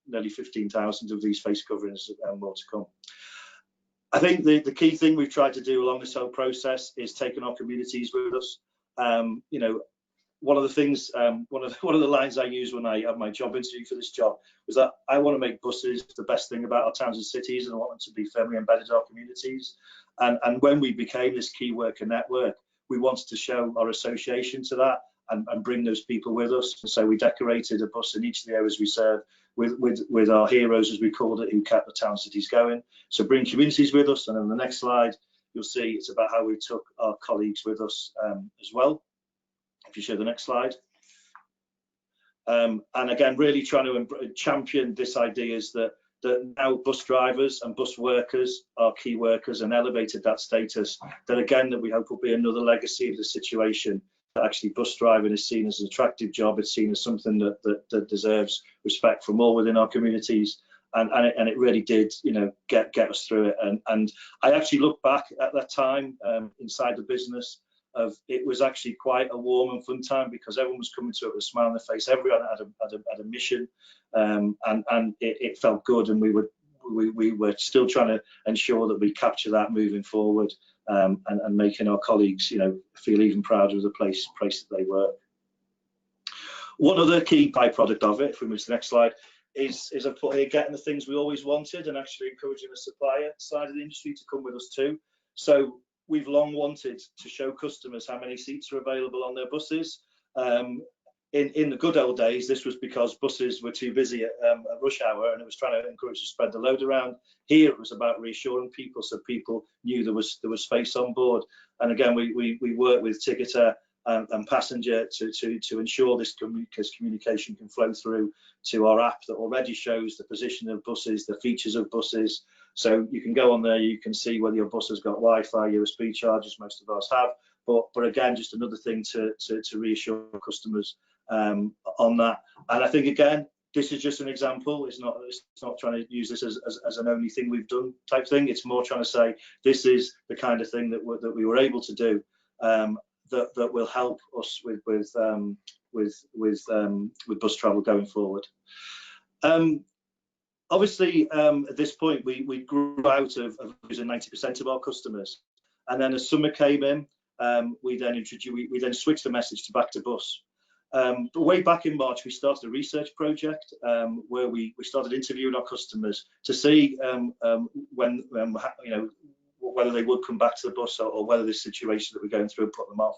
nearly 15,000 of these face coverings, and more to come. I think the key thing we've tried to do along this whole process is taking our communities with us. You know, one of the things, one of the lines I use when I have my job interview for this job was that I want to make buses the best thing about our towns and cities, and I want them to be firmly embedded in our communities. And when we became this key worker network, we wanted to show our association to that and bring those people with us. And so we decorated a bus in each of the areas we serve with our heroes, as we called it, who kept the town cities going. So bring communities with us. And on the next slide, you'll see it's about how we took our colleagues with us as well. If you show the next slide. And again, really trying to champion this idea is that now bus drivers and bus workers are key workers, and elevated that status. That again, that we hope will be another legacy of the situation. That actually bus driving is seen as an attractive job. It's seen as something that deserves respect from all within our communities, and it really did, you know, get us through it. And I actually look back at that time inside the business. It was actually quite a warm and fun time, because everyone was coming to it with a smile on their face. Everyone had a mission, and it felt good, and we were still trying to ensure that we capture that moving forward, and making our colleagues, you know, feel even prouder of the place that they work. One other key byproduct of it, if we move to the next slide, is I've put here getting the things we always wanted, and actually encouraging the supplier side of the industry to come with us too. So we've long wanted to show customers how many seats are available on their buses. In the good old days, this was because buses were too busy at rush hour, and it was trying to encourage to spread the load around. Here it was about reassuring people, so people knew there was space on board. And again, we worked with Ticketer and passenger to ensure this communication can flow through to our app that already shows the position of buses, the features of buses. So you can go on there, you can see whether your bus has got Wi-Fi, USB chargers, most of ours have. But again, just another thing to reassure customers on that. And I think, again, this is just an example. It's not trying to use this as an only thing we've done type thing. It's more trying to say this is the kind of thing that we were able to do that will help us with bus travel going forward. Obviously, at this point, we grew out of losing 90% of our customers, and then as summer came in, we then switched the message to back to bus. But way back in March, we started a research project where we started interviewing our customers to see when whether they would come back to the bus or whether this situation that we're going through put them off.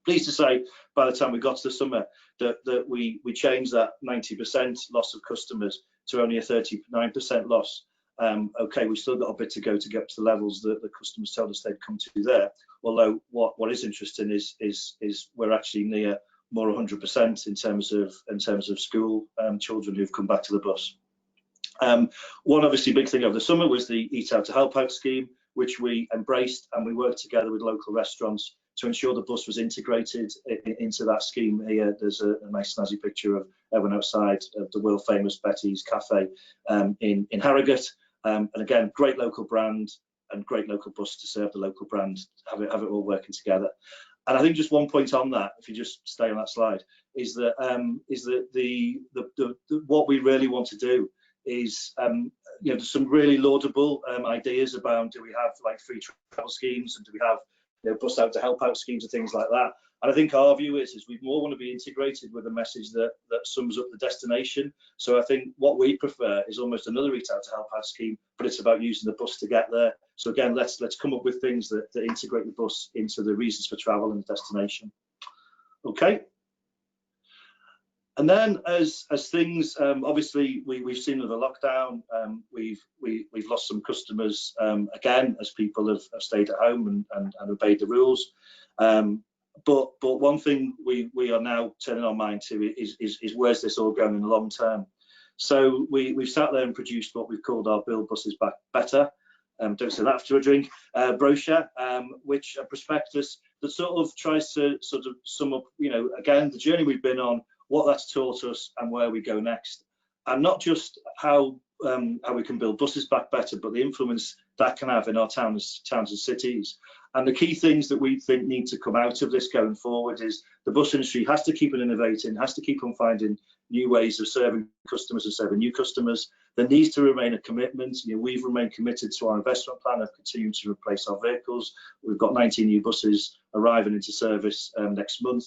Pleased to say, by the time we got to the summer, that we changed that 90% loss of customers to only a 39% loss. Okay, we've still got a bit to go to get to the levels that the customers told us they'd come to there. Although what is interesting is we're actually near more 100% in terms of school children who've come back to the bus. One obviously big thing over the summer was the Eat Out to Help Out scheme, which we embraced, and we worked together with local restaurants to ensure the bus was integrated into that scheme. Here there's a nice snazzy picture of everyone outside of the world famous Betty's Cafe in Harrogate, and again, great local brand and great local bus to serve the local brand, have it all working together. And I think just one point on that, if you just stay on that slide, is that what we really want to do is there's some really laudable ideas about, do we have like free travel schemes, and do we have bus out to help out schemes and things like that. And I think our view is we more want to be integrated with a message that sums up the destination. So I think what we prefer is almost another Eat Out to Help Out scheme, but it's about using the bus to get there. So again, let's come up with things that integrate the bus into the reasons for travel and the destination. Okay. And then as things, obviously we've seen with the lockdown, we've lost some customers again, as people have stayed at home and obeyed the rules. But one thing we are now turning our mind to is where's this all going in the long term. So we've sat there and produced what we've called our Build Buses Back Better. Don't say that after a drink. Brochure, which a prospectus that sort of tries to sort of sum up, again, the journey we've been on, what that's taught us, and where we go next, and not just how we can build buses back better, but the influence that can have in our towns and cities. And the key things that we think need to come out of this going forward is the bus industry has to keep on innovating, has to keep on finding new ways of serving customers and serving new customers. There needs to remain a commitment. We've remained committed to our investment plan of continuing to replace our vehicles. We've got 19 new buses arriving into service next month.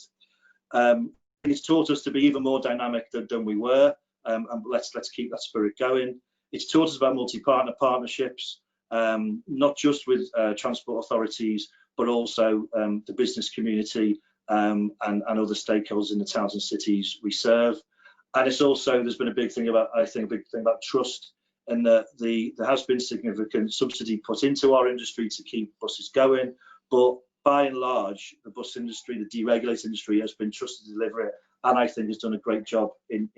It's taught us to be even more dynamic than we were, and let's keep that spirit going. It's taught us about multi-partner partnerships, not just with transport authorities, but also the business community and other stakeholders in the towns and cities we serve. And it's also, there's been a big thing about, I think, a big thing about trust, and that there has been significant subsidy put into our industry to keep buses going, but by and large, the bus industry, the deregulated industry, has been trusted to deliver it, and I think has done a great job in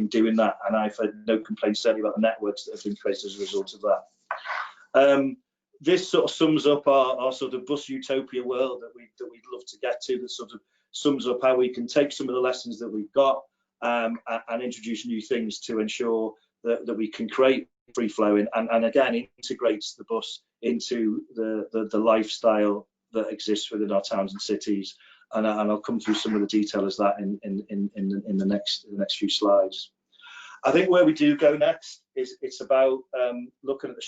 doing that. And I've had no complaints certainly about the networks that have been created as a result of that. This sort of sums up our sort of bus utopia world that we'd love to get to. That sort of sums up how we can take some of the lessons that we've got and introduce new things to ensure that we can create free flowing and again integrates the bus into the lifestyle that exists within our towns and cities, and I'll come through some of the detail as that in the next few slides. I think where we do go next is it's about looking at the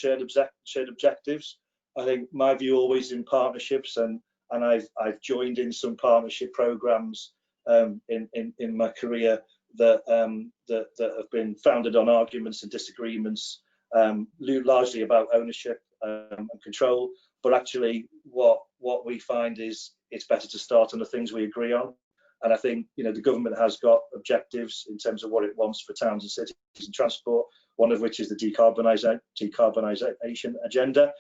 shared objectives. I think my view always in partnerships, and I've joined in some partnership programs in my career that have been founded on arguments and disagreements, largely about ownership and control. But actually, what we find is it's better to start on the things we agree on. And I think the government has got objectives in terms of what it wants for towns and cities and transport. One of which is the decarbonisation agenda,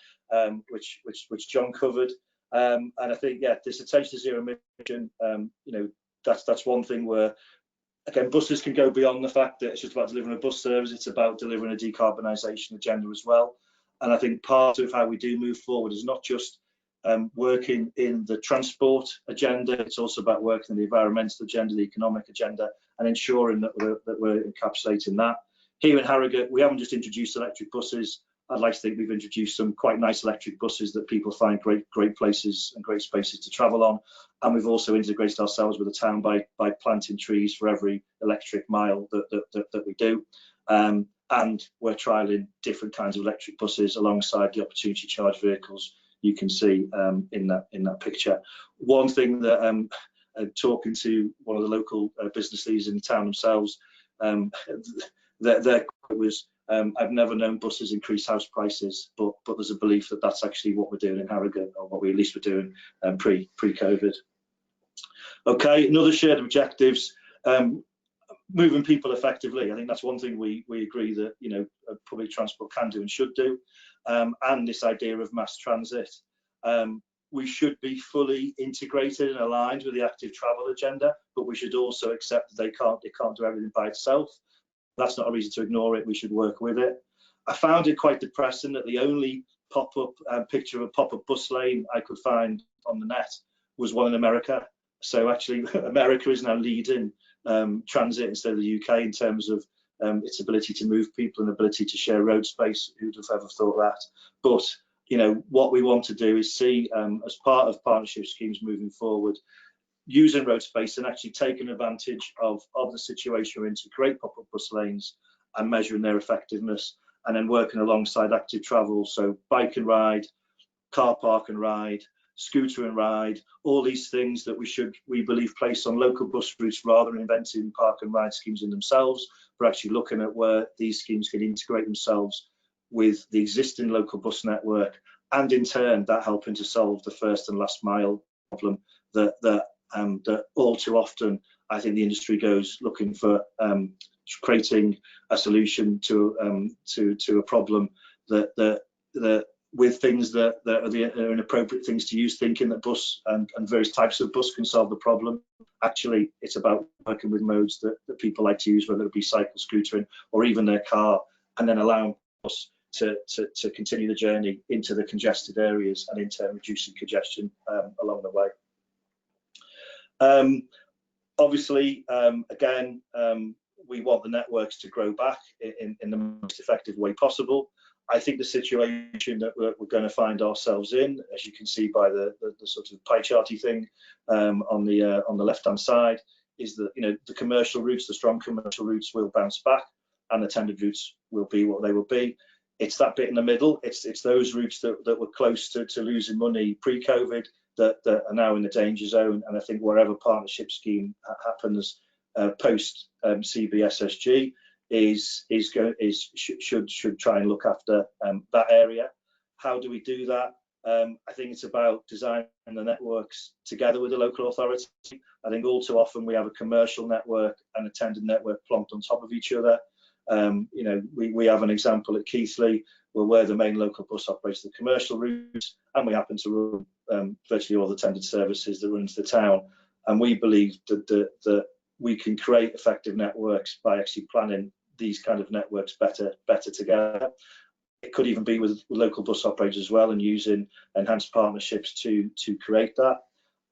which John covered. And I think, yeah, dissertation to zero emission, you know, that's one thing where, again, buses can go beyond the fact that it's just about delivering a bus service. It's about delivering a decarbonisation agenda as well. And I think part of how we do move forward is not just working in the transport agenda, it's also about working in the environmental agenda, the economic agenda, and ensuring that we're encapsulating that. Here in Harrogate, we haven't just introduced electric buses. I'd like to think we've introduced some quite nice electric buses that people find great places and great spaces to travel on. And we've also integrated ourselves with the town by planting trees for every electric mile that we do. And we're trialling different kinds of electric buses alongside the opportunity charge vehicles you can see in that picture. One thing that talking to one of the local business leaders in the town themselves, their quote was, I've never known buses increase house prices, but there's a belief that that's actually what we're doing in Harrogate, or what we at least were doing pre-COVID. Okay, another shared objectives, moving people effectively. I think that's one thing we agree that, you know, public transport can do and should do, and this idea of mass transit. We should be fully integrated and aligned with the active travel agenda, but we should also accept that it can't do everything by itself. That's not a reason to ignore it. We should work with it. I found it quite depressing that the only pop-up picture of a pop-up bus lane I could find on the net was one in America. So actually, America is now leading transit instead of the UK in terms of its ability to move people and ability to share road space. Who'd have ever thought that? But you know, what we want to do is see, as part of partnership schemes moving forward, using road space and actually taking advantage of the situation we're in to create pop-up bus lanes and measuring their effectiveness, and then working alongside active travel, so bike and ride, car park and ride, scooter and ride, all these things that we believe place on local bus routes rather than inventing park and ride schemes in themselves. We're actually looking at where these schemes can integrate themselves with the existing local bus network, and in turn that helping to solve the first and last mile problem that all too often I think the industry goes looking for, creating a solution to a problem that with things that are inappropriate things to use, thinking that bus and various types of bus can solve the problem. Actually, it's about working with modes that people like to use, whether it be cycle, scootering, or even their car, and then allowing us to continue the journey into the congested areas and in turn reducing congestion along the way. Obviously, again, we want the networks to grow back in the most effective way possible. I think the situation that we're going to find ourselves in, as you can see by the sort of pie charty thing on the left-hand side, is that, you know, the commercial routes, the strong commercial routes, will bounce back, and the tendered routes will be what they will be. It's that bit in the middle. It's those routes that were close to losing money pre-COVID that are now in the danger zone. And I think wherever partnership scheme happens post CBSSG should try and look after that area. How do we do that? I think it's about designing the networks together with the local authority. I think all too often we have a commercial network and a tendered network plonked on top of each other. You know, we have an example at Keighley where we're the main local bus operator the commercial routes, and we happen to run virtually all the tendered services that run into the town. And we believe that we can create effective networks by actually planning these kind of networks better together. It could even be with local bus operators as well, and using enhanced partnerships to create that.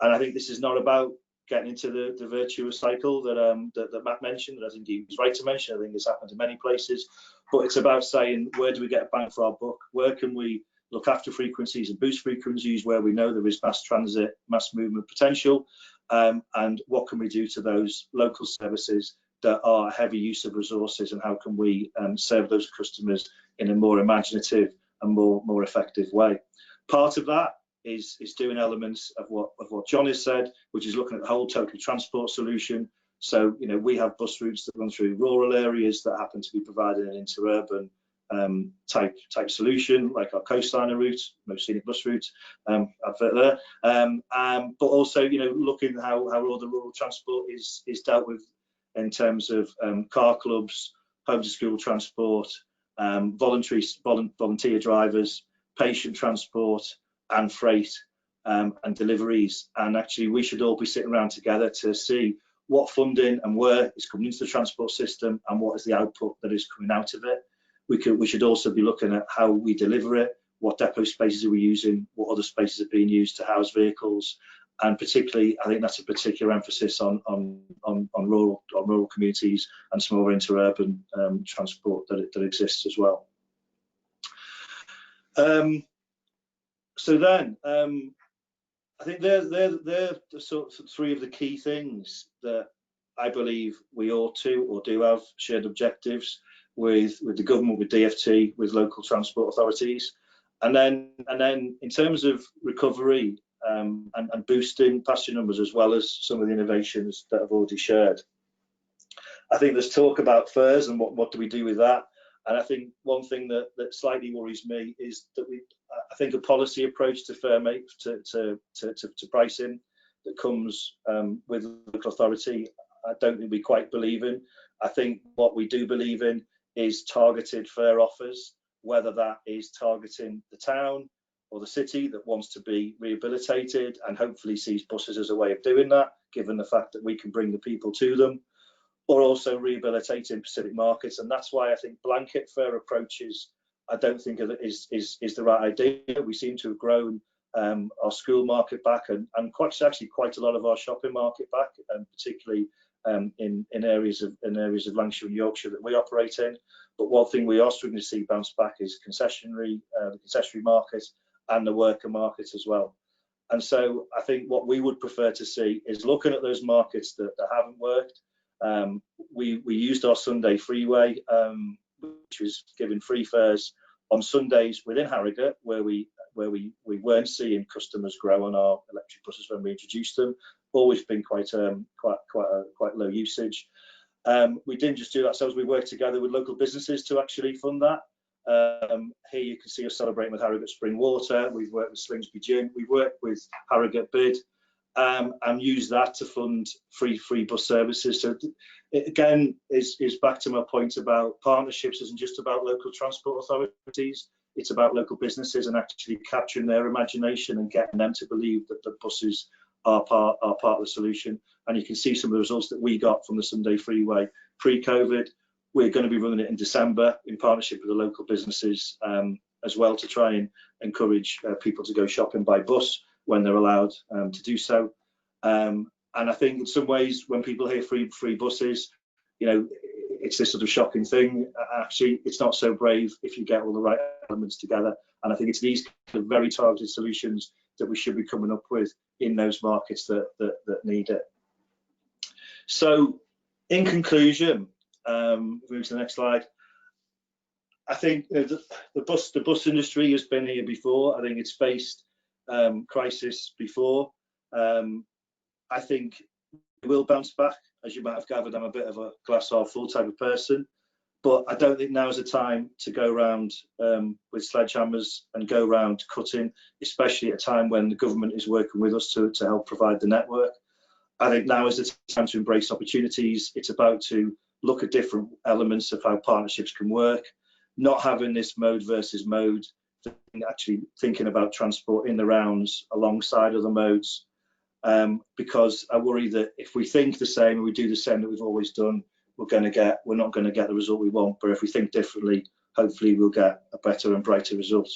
And I think this is not about getting into the virtuous cycle that Matt mentioned, that I think he was right to mention. I think this happens in many places, but it's about saying, where do we get a bang for our buck? Where can we look after frequencies and boost frequencies where we know there is mass transit, mass movement potential, and what can we do to those local services that are a heavy use of resources, and how can we serve those customers in a more imaginative and more effective way? Part of that is doing elements of what John has said, which is looking at the whole total transport solution. So, you know, we have bus routes that run through rural areas that happen to be providing an interurban type solution, like our coastliner routes, most scenic bus routes, advert there. But also, you know, looking at how all the rural transport is dealt with in terms of car clubs, home to school transport, volunteer drivers, patient transport, and freight. and deliveries. And actually, we should all be sitting around together to see what funding and where is coming into the transport system and what is the output that is coming out of it. We should also be looking at how we deliver it, what depot spaces are we using, what other spaces are being used to house vehicles, and particularly, I think that's a particular emphasis on rural communities and some other interurban transport that exists as well. So then, I think they're the sort of three of the key things that I believe we ought to or do have shared objectives with the government, with DfT, with local transport authorities, and then in terms of recovery and boosting passenger numbers, as well as some of the innovations that I've already shared. I think there's talk about fares and what do we do with that. And I think one thing that slightly worries me is that I think a policy approach to fare to pricing that comes with local authority, I don't think we quite believe in. I think what we do believe in is targeted fare offers, whether that is targeting the town or the city that wants to be rehabilitated and hopefully sees buses as a way of doing that, given the fact that we can bring the people to them, or also rehabilitating specific markets. And that's why I think blanket fare approaches, I don't think is the right idea. We seem to have grown our school market back and actually quite a lot of our shopping market back, and particularly in areas of Lancashire and Yorkshire that we operate in. But one thing we are struggling to see bounce back is the concessionary market and the worker market as well. And so I think what we would prefer to see is looking at those markets that haven't worked. We used our Sunday freeway, which was giving free fares on Sundays within Harrogate, where we weren't seeing customers grow on our electric buses when we introduced them. Always been quite low usage. We didn't just do that ourselves. We worked together with local businesses to actually fund that. Here you can see us celebrating with Harrogate Spring Water. We've worked with Slingsby Gym. We've worked with Harrogate Bid. And use that to fund free bus services. So it again is back to my point about partnerships. Isn't just about local transport authorities. It's about local businesses and actually capturing their imagination and getting them to believe that the buses are part of the solution. And you can see some of the results that we got from the Sunday freeway pre-COVID. We're going to be running it in December in partnership with the local businesses as well, to try and encourage people to go shopping by bus when they're allowed to do so. And I think in some ways, when people hear free buses, you know, it's this sort of shocking thing. Actually, it's not so brave if you get all the right elements together. And I think it's these kind of very targeted solutions that we should be coming up with in those markets that need it. So, in conclusion, move to the next slide. I think the bus industry has been here before. I think it's faced crisis before. I think it will bounce back. As you might have gathered, I'm a bit of a glass half full type of person, but I don't think now is the time to go around with sledgehammers and go around cutting, especially at a time when the government is working with us to help provide the network. I think now is the time to embrace opportunities. It's about to look at different elements of how partnerships can work, not having this mode versus mode, actually thinking about transport in the rounds alongside other modes, because I worry that if we think the same and we do the same that we've always done, we're not going to get the result we want. But if we think differently, hopefully we'll get a better and brighter result.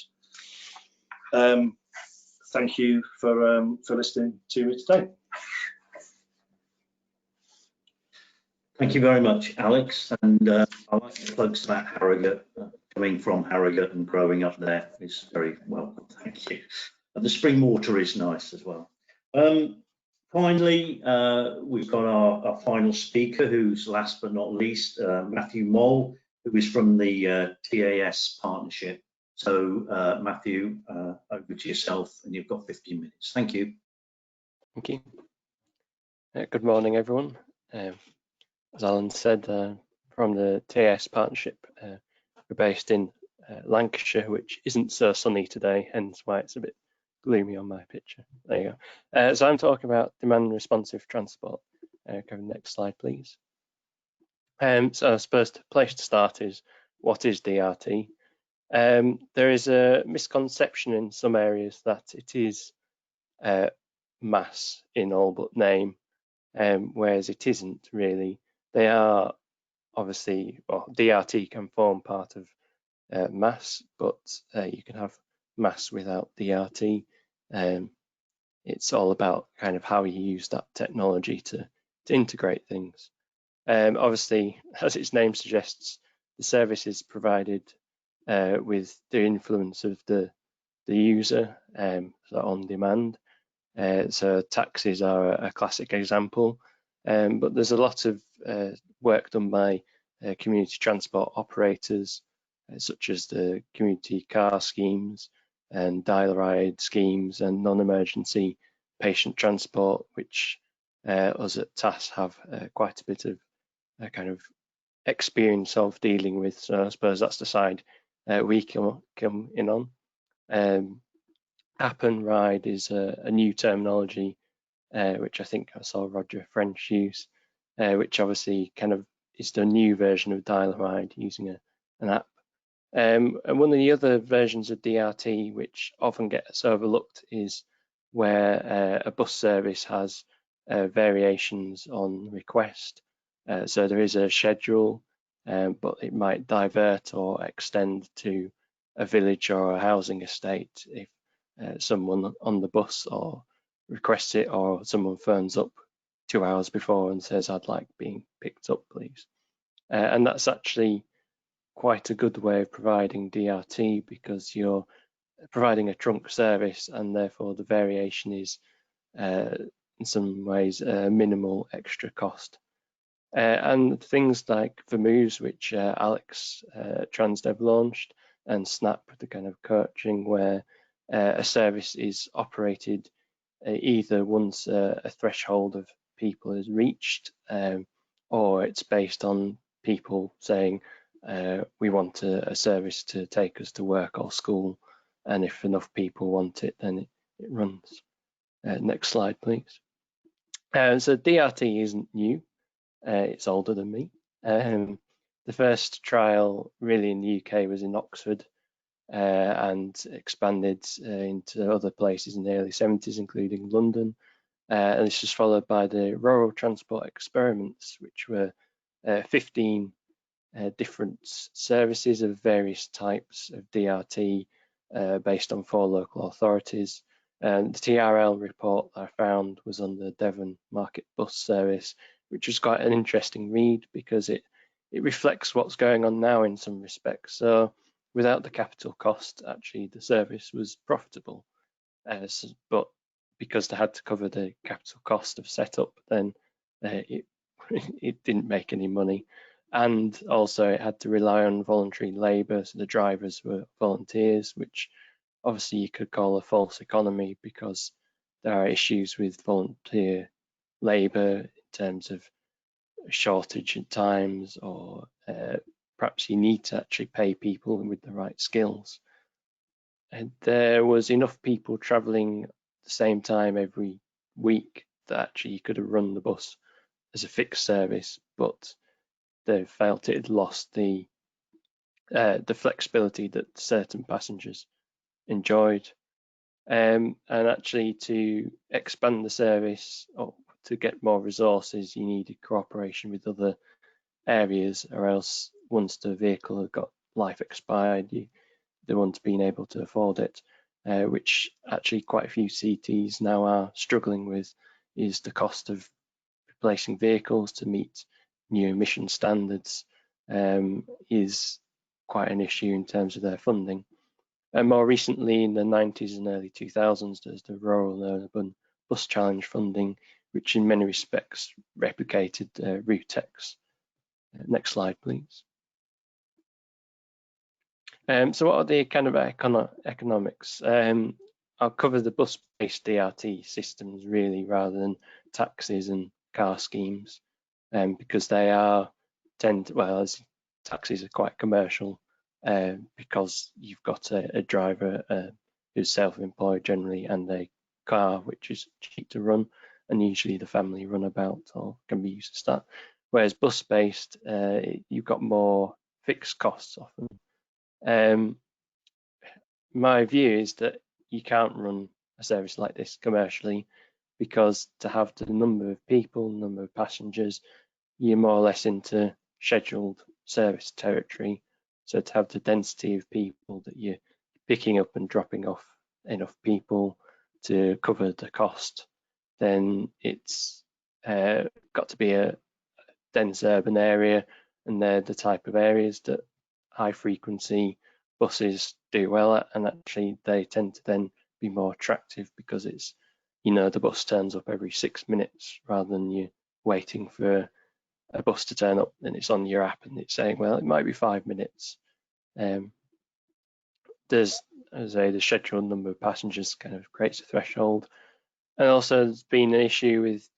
Thank you for listening to me today. Thank you very much, Alex. And I like the plugs about Harrogate. Coming from Harrogate and growing up there is very welcome. Thank you. And the spring water is nice as well. Finally, we've got our final speaker, who's last but not least, Matthew Mull, who is from the TAS partnership. So, Matthew, over to yourself, and you've got 15 minutes. Thank you. Thank you. Good morning, everyone. As Alan said, from the TAS partnership, we're based in Lancashire, which isn't so sunny today, hence why it's a bit gloomy on my picture. There you go. So I'm talking about demand responsive transport. Go to the next slide, please. So I suppose the place to start is, what is DRT? There is a misconception in some areas that it is mass in all but name, whereas it isn't really. They are obviously, well, DRT can form part of mass, but you can have mass without DRT. It's all about kind of how you use that technology to integrate things. Obviously, as its name suggests, the service is provided with the influence of the user, so on demand. So taxis are a classic example, but there's a lot of work done by community transport operators, such as the community car schemes and dial-a-ride schemes and non-emergency patient transport, which us at TAS have quite a bit of kind of experience of dealing with. So I suppose that's the side we come in on. App and ride is a new terminology, which I think I saw Roger French use, which obviously kind of is the new version of dial-a-ride using an app. And one of the other versions of DRT, which often gets overlooked, is where a bus service has variations on request. So there is a schedule, but it might divert or extend to a village or a housing estate if someone on the bus or requests it, or someone phones up 2 hours before and says, I'd like being picked up, please. And that's actually quite a good way of providing DRT, because you're providing a trunk service and therefore the variation is in some ways minimal extra cost. And things like Vermoose, which Alex Transdev launched, and Snap, the kind of coaching where a service is operated either once a threshold of people is reached, or it's based on people saying we want a service to take us to work or school, and if enough people want it, then it runs. Next slide, please. So DRT isn't new. It's older than me. The first trial really in the UK was in Oxford, and expanded into other places in the early 70s, including London. And this was followed by the rural transport experiments, which were 15 different services of various types of DRT based on 4 local authorities. The TRL report I found was on the Devon Market Bus Service, which was quite an interesting read because it reflects what's going on now in some respects. So without the capital cost, actually the service was profitable, but because they had to cover the capital cost of setup, then it didn't make any money. And also it had to rely on voluntary labour, so the drivers were volunteers, which obviously you could call a false economy, because there are issues with volunteer labour in terms of shortage at times, or perhaps you need to actually pay people with the right skills. And there was enough people travelling at the same time every week that actually you could have run the bus as a fixed service, but they felt it had lost the flexibility that certain passengers enjoyed. And actually, to expand the service or to get more resources, you needed cooperation with other areas, or else once the vehicle had got life expired, they wouldn't have been able to afford it, which actually quite a few CTs now are struggling with, is the cost of replacing vehicles to meet new emission standards is quite an issue in terms of their funding. And more recently, in the 90s and early 2000s, there's the Rural and Urban Bus Challenge funding, which in many respects replicated Routex. Next slide, please. So what are the kind of economics? I'll cover the bus-based DRT systems really, rather than taxis and car schemes, because they as taxis are quite commercial, because you've got a driver who's self-employed generally, and a car which is cheap to run, and usually the family runabout or can be used as that. Whereas bus-based, you've got more fixed costs often. My view is that you can't run a service like this commercially, because to have the number of people, number of passengers, you're more or less into scheduled service territory. So to have the density of people that you're picking up and dropping off enough people to cover the cost, then it's got to be a dense urban area, and they're the type of areas that high frequency buses do well at, and actually they tend to then be more attractive because it's, you know, the bus turns up every 6 minutes rather than you waiting for a bus to turn up and it's on your app and it's saying, well, it might be 5 minutes. There's, as I say, the scheduled number of passengers kind of creates a threshold. And also there's been an issue with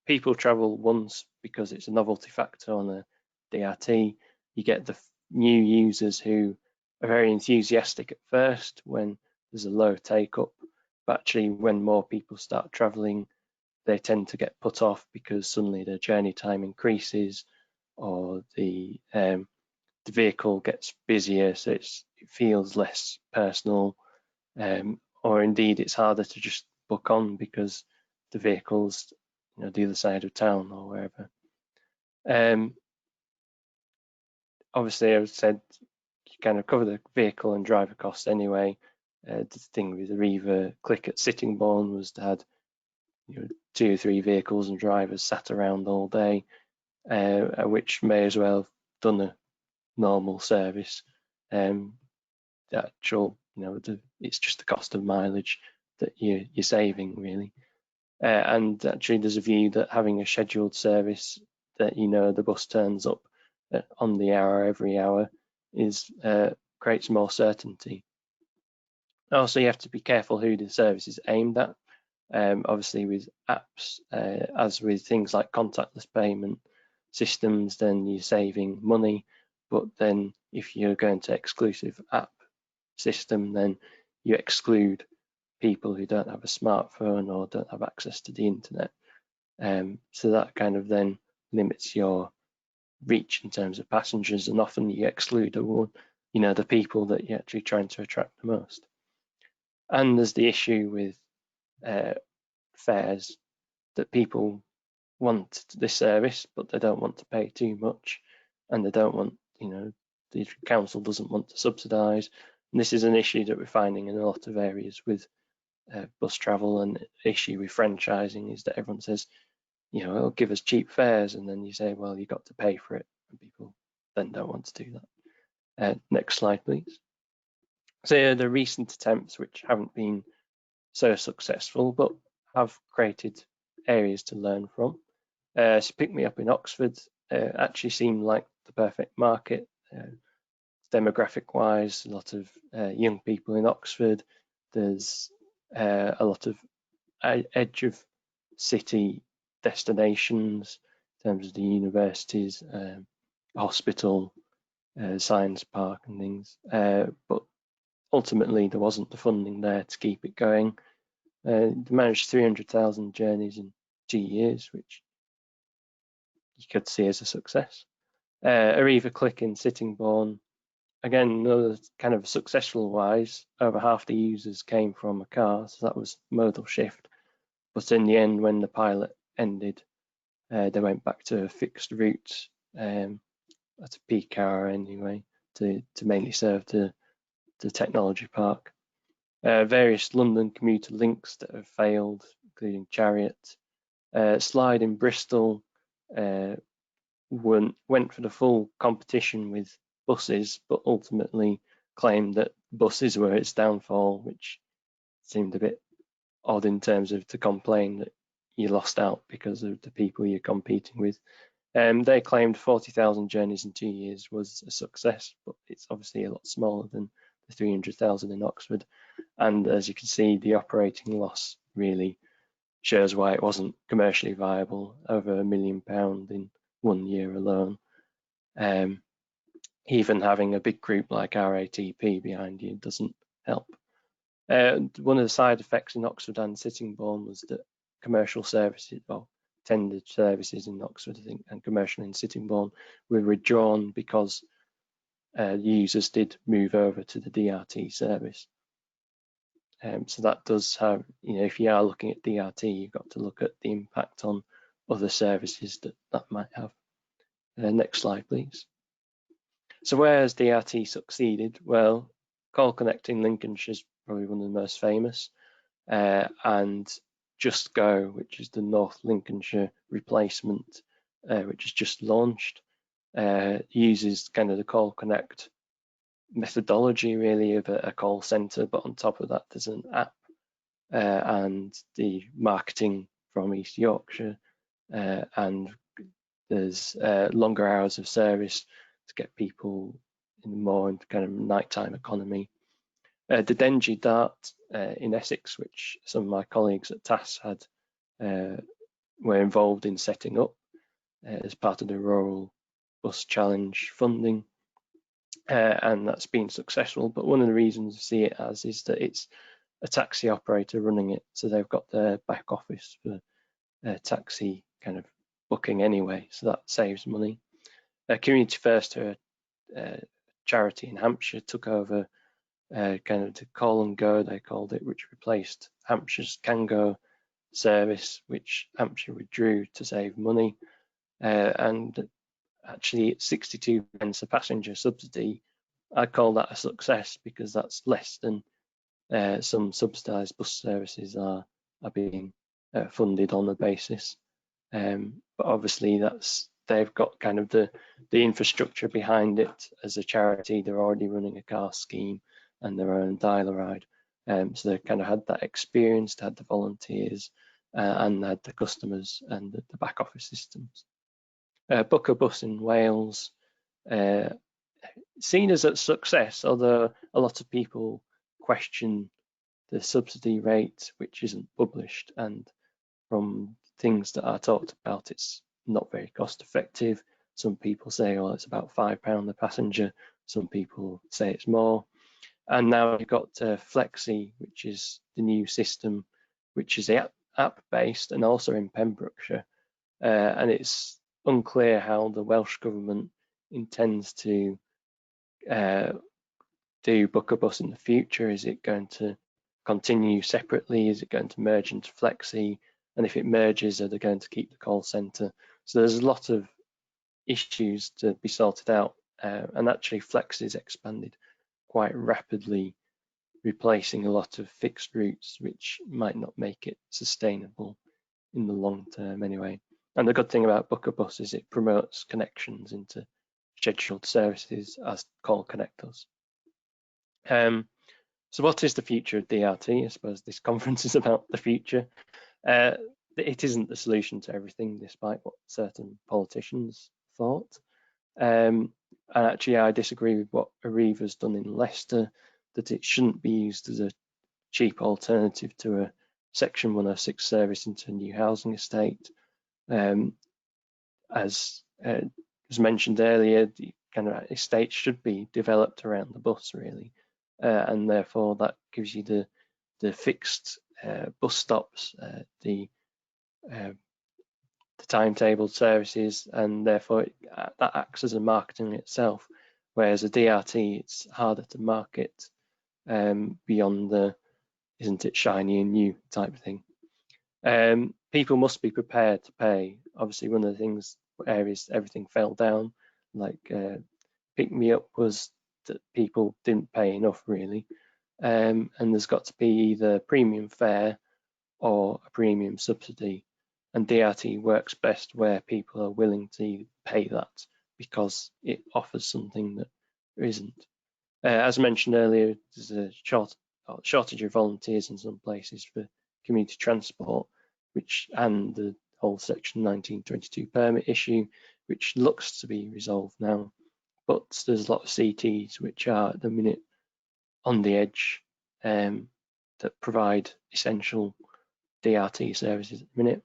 people travel once because it's a novelty factor on a DRT. You get the new users who are very enthusiastic at first when there's a low take up, but actually when more people start traveling, they tend to get put off because suddenly their journey time increases, or the vehicle gets busier, so it feels less personal, or indeed it's harder to just book on because the vehicle's, you know, the other side of town or wherever. Obviously, I said you kind of cover the vehicle and driver costs anyway. The thing with the Reaver Click at Sittingbourne was they had, you know, 2 or 3 vehicles and drivers sat around all day, which may as well have done a normal service. The actual, you know, it's just the cost of mileage that you're saving really. And actually there's a view that having a scheduled service that, you know, the bus turns up on the hour every hour is creates more certainty. Also, you have to be careful who the service is aimed at. Obviously with apps, as with things like contactless payment systems, then you're saving money, but then if you're going to exclusive app system, then you exclude people who don't have a smartphone or don't have access to the internet. So that kind of then limits your reach in terms of passengers, and often you exclude the people that you're actually trying to attract the most. And there's the issue with fares, that people want this service but they don't want to pay too much, and they don't want, you know, the council doesn't want to subsidise. And this is an issue that we're finding in a lot of areas with bus travel, and the issue with franchising is that everyone says, you know, it'll give us cheap fares, and then you say, well, you've got to pay for it, and people then don't want to do that. Next slide, please. So the recent attempts, which haven't been so successful but have created areas to learn from. So Pick Me Up in Oxford actually seemed like the perfect market. Demographic wise, a lot of young people in Oxford. There's a lot of edge of city destinations in terms of the universities, hospital, science park and things, but ultimately there wasn't the funding there to keep it going. They managed 300,000 journeys in 2 years, which you could see as a success. Arriva Click in Sittingbourne, again, another kind of successful wise, over half the users came from a car, so that was modal shift. But in the end, when the pilot ended, they went back to fixed routes at a peak hour anyway, to mainly serve the technology park. Various London commuter links that have failed, including Chariot. Slide in Bristol went for the full competition with buses, but ultimately claimed that buses were its downfall, which seemed a bit odd in terms of to complain that you lost out because of the people you're competing with. They claimed 40,000 journeys in 2 years was a success, but it's obviously a lot smaller than the 300,000 in Oxford. And as you can see, the operating loss really shows why it wasn't commercially viable, over £1 million in 1 year alone. Even having a big group like RATP behind you doesn't help. One of the side effects in Oxford and Sittingbourne was that commercial services, or tendered services in Oxford, I think, and commercial in Sittingbourne were withdrawn because users did move over to the DRT service. So that does have, if you are looking at DRT, you've got to look at the impact on other services that might have. Next slide, please. So where has DRT succeeded? Well, Call Connect in Lincolnshire is probably one of the most famous, and Just Go, which is the North Lincolnshire replacement, which is just launched, uses kind of the Call Connect methodology really of a call center, but on top of that there's an app and the marketing from East Yorkshire, and there's longer hours of service to get people in more into kind of nighttime economy. The Dengie Dart in Essex, which some of my colleagues at TAS had were involved in setting up as part of the Rural Bus Challenge funding, and that's been successful. But one of the reasons I see it as is that it's a taxi operator running it, so they've got their back office for taxi kind of booking anyway, so that saves money. Community First, who are charity in Hampshire, took over kind of the Call and Go, they called it, which replaced Hampshire's Can Go service, which Hampshire withdrew to save money. And actually it's 62 pence a passenger subsidy. I call that a success because that's less than some subsidised bus services are being funded on a basis. But obviously they've got kind of the infrastructure behind it as a charity. They're already running a car scheme and their own dial-a-ride. So they kind of had that experience, they had the volunteers, and they had the customers and the back office systems. Book a Bus in Wales, seen as a success, although a lot of people question the subsidy rate, which isn't published, and from things that are talked about, it's not very cost effective. Some people say, oh, it's about £5 a passenger. Some people say it's more. And now you've got Flexi, which is the new system, which is app based and also in Pembrokeshire. And it's unclear how the Welsh government intends to do Book a Bus in the future. Is it going to continue separately? Is it going to merge into Flexi? And if it merges, are they going to keep the call centre? So there's a lot of issues to be sorted out. And actually Flexi's expanded quite rapidly, replacing a lot of fixed routes, which might not make it sustainable in the long term anyway. And the good thing about Book a Bus is it promotes connections into scheduled services as Call Connect does. So what is the future of DRT? I suppose this conference is about the future. It isn't the solution to everything, despite what certain politicians thought. And actually, I disagree with what Arriva's done in Leicester, that it shouldn't be used as a cheap alternative to a Section 106 service into a new housing estate. As was mentioned earlier, the kind of estates should be developed around the bus, really, and therefore that gives you the fixed bus stops, the timetabled services, and therefore that acts as a marketing itself. Whereas a DRT, it's harder to market beyond the isn't it shiny and new type of thing. People must be prepared to pay. Obviously, one of the areas everything fell down, like Pick Me Up, was that people didn't pay enough really, and there's got to be either premium fare or a premium subsidy, and DRT works best where people are willing to pay that because it offers something that there isn't. As mentioned earlier, there's a shortage of volunteers in some places for community transport, and the whole Section 1922 permit issue, which looks to be resolved now. But there's a lot of CTs which are at the minute on the edge that provide essential DRT services at the minute.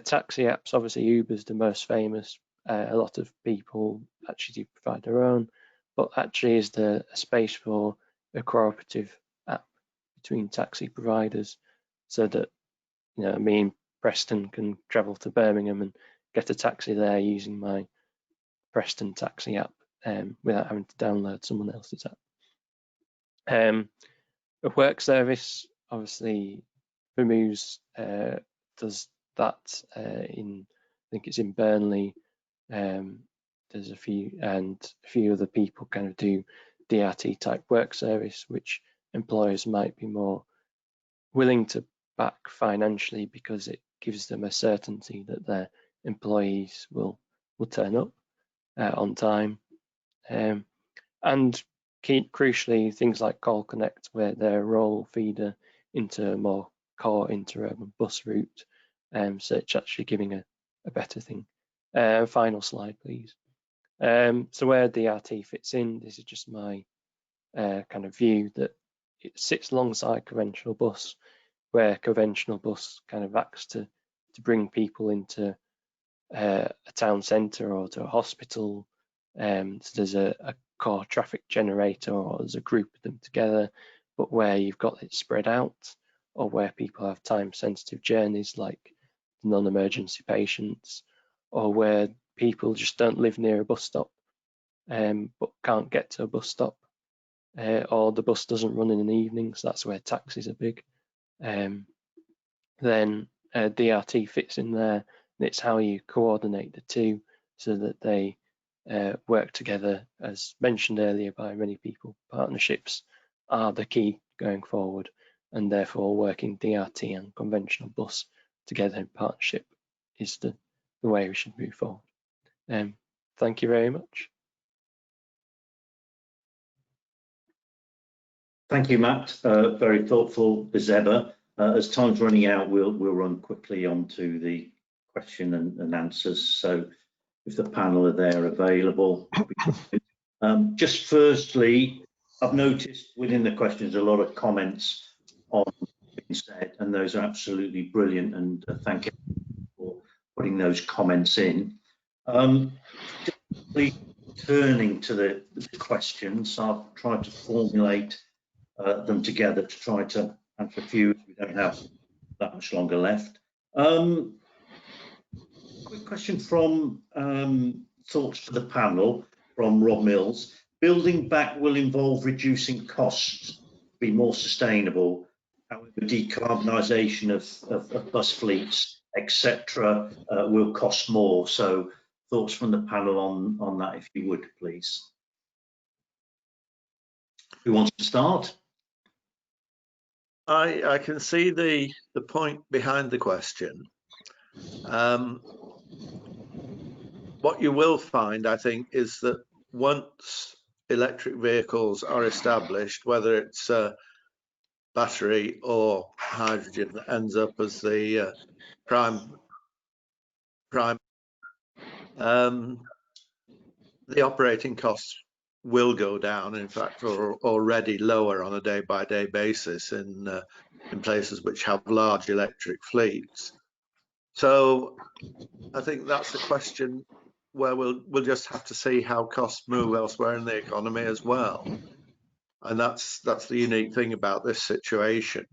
Taxi apps, obviously Uber's the most famous. A lot of people actually do provide their own, but actually is there a space for a cooperative app between taxi providers, so that me and Preston can travel to Birmingham and get a taxi there using my Preston taxi app without having to download someone else's app. A work service obviously removes, does that in, I think it's in Burnley. There's a few, and a few other people kind of do DRT type work service, which employers might be more willing to back financially because it gives them a certainty that their employees will turn up on time. And crucially, things like Call Connect, where they're a role feeder into a more core interurban bus route. So it's actually giving a better thing. Final slide, please. So where DRT fits in, this is just my kind of view that it sits alongside conventional bus, where conventional bus kind of acts to bring people into a town centre or to a hospital. So there's a core traffic generator, or there's a group of them together, but where you've got it spread out, or where people have time sensitive journeys like non-emergency patients, or where people just don't live near a bus stop but can't get to a bus stop, or the bus doesn't run in the evenings. That's where taxis are big. Then DRT fits in there, and it's how you coordinate the two so that they work together. As mentioned earlier by many people, partnerships are the key going forward, and therefore working DRT and conventional bus together in partnership is the way we should move forward. Thank you very much. Thank you, Matt. Very thoughtful as ever. As time's running out, we'll run quickly onto the question and answers. So if the panel are there available. Just firstly, I've noticed within the questions a lot of comments on what's been said, and those are absolutely brilliant, and thank you for putting those comments in. Turning to the questions, I've tried to formulate them together to try to answer a few. We don't have that much longer left. Quick question from thoughts for the panel from Rob Mills. Building back will involve reducing costs to be more sustainable. However, decarbonisation of bus fleets, etc., will cost more. So thoughts from the panel on that, if you would, please. Who wants to start? I can see the point behind the question. What you will find, I think, is that once electric vehicles are established, whether it's battery or hydrogen that ends up as the prime, the operating costs will go down. In fact, are already lower on a day-by-day basis in places which have large electric fleets. So I think that's the question where we'll just have to see how costs move elsewhere in the economy as well. And that's the unique thing about this situation.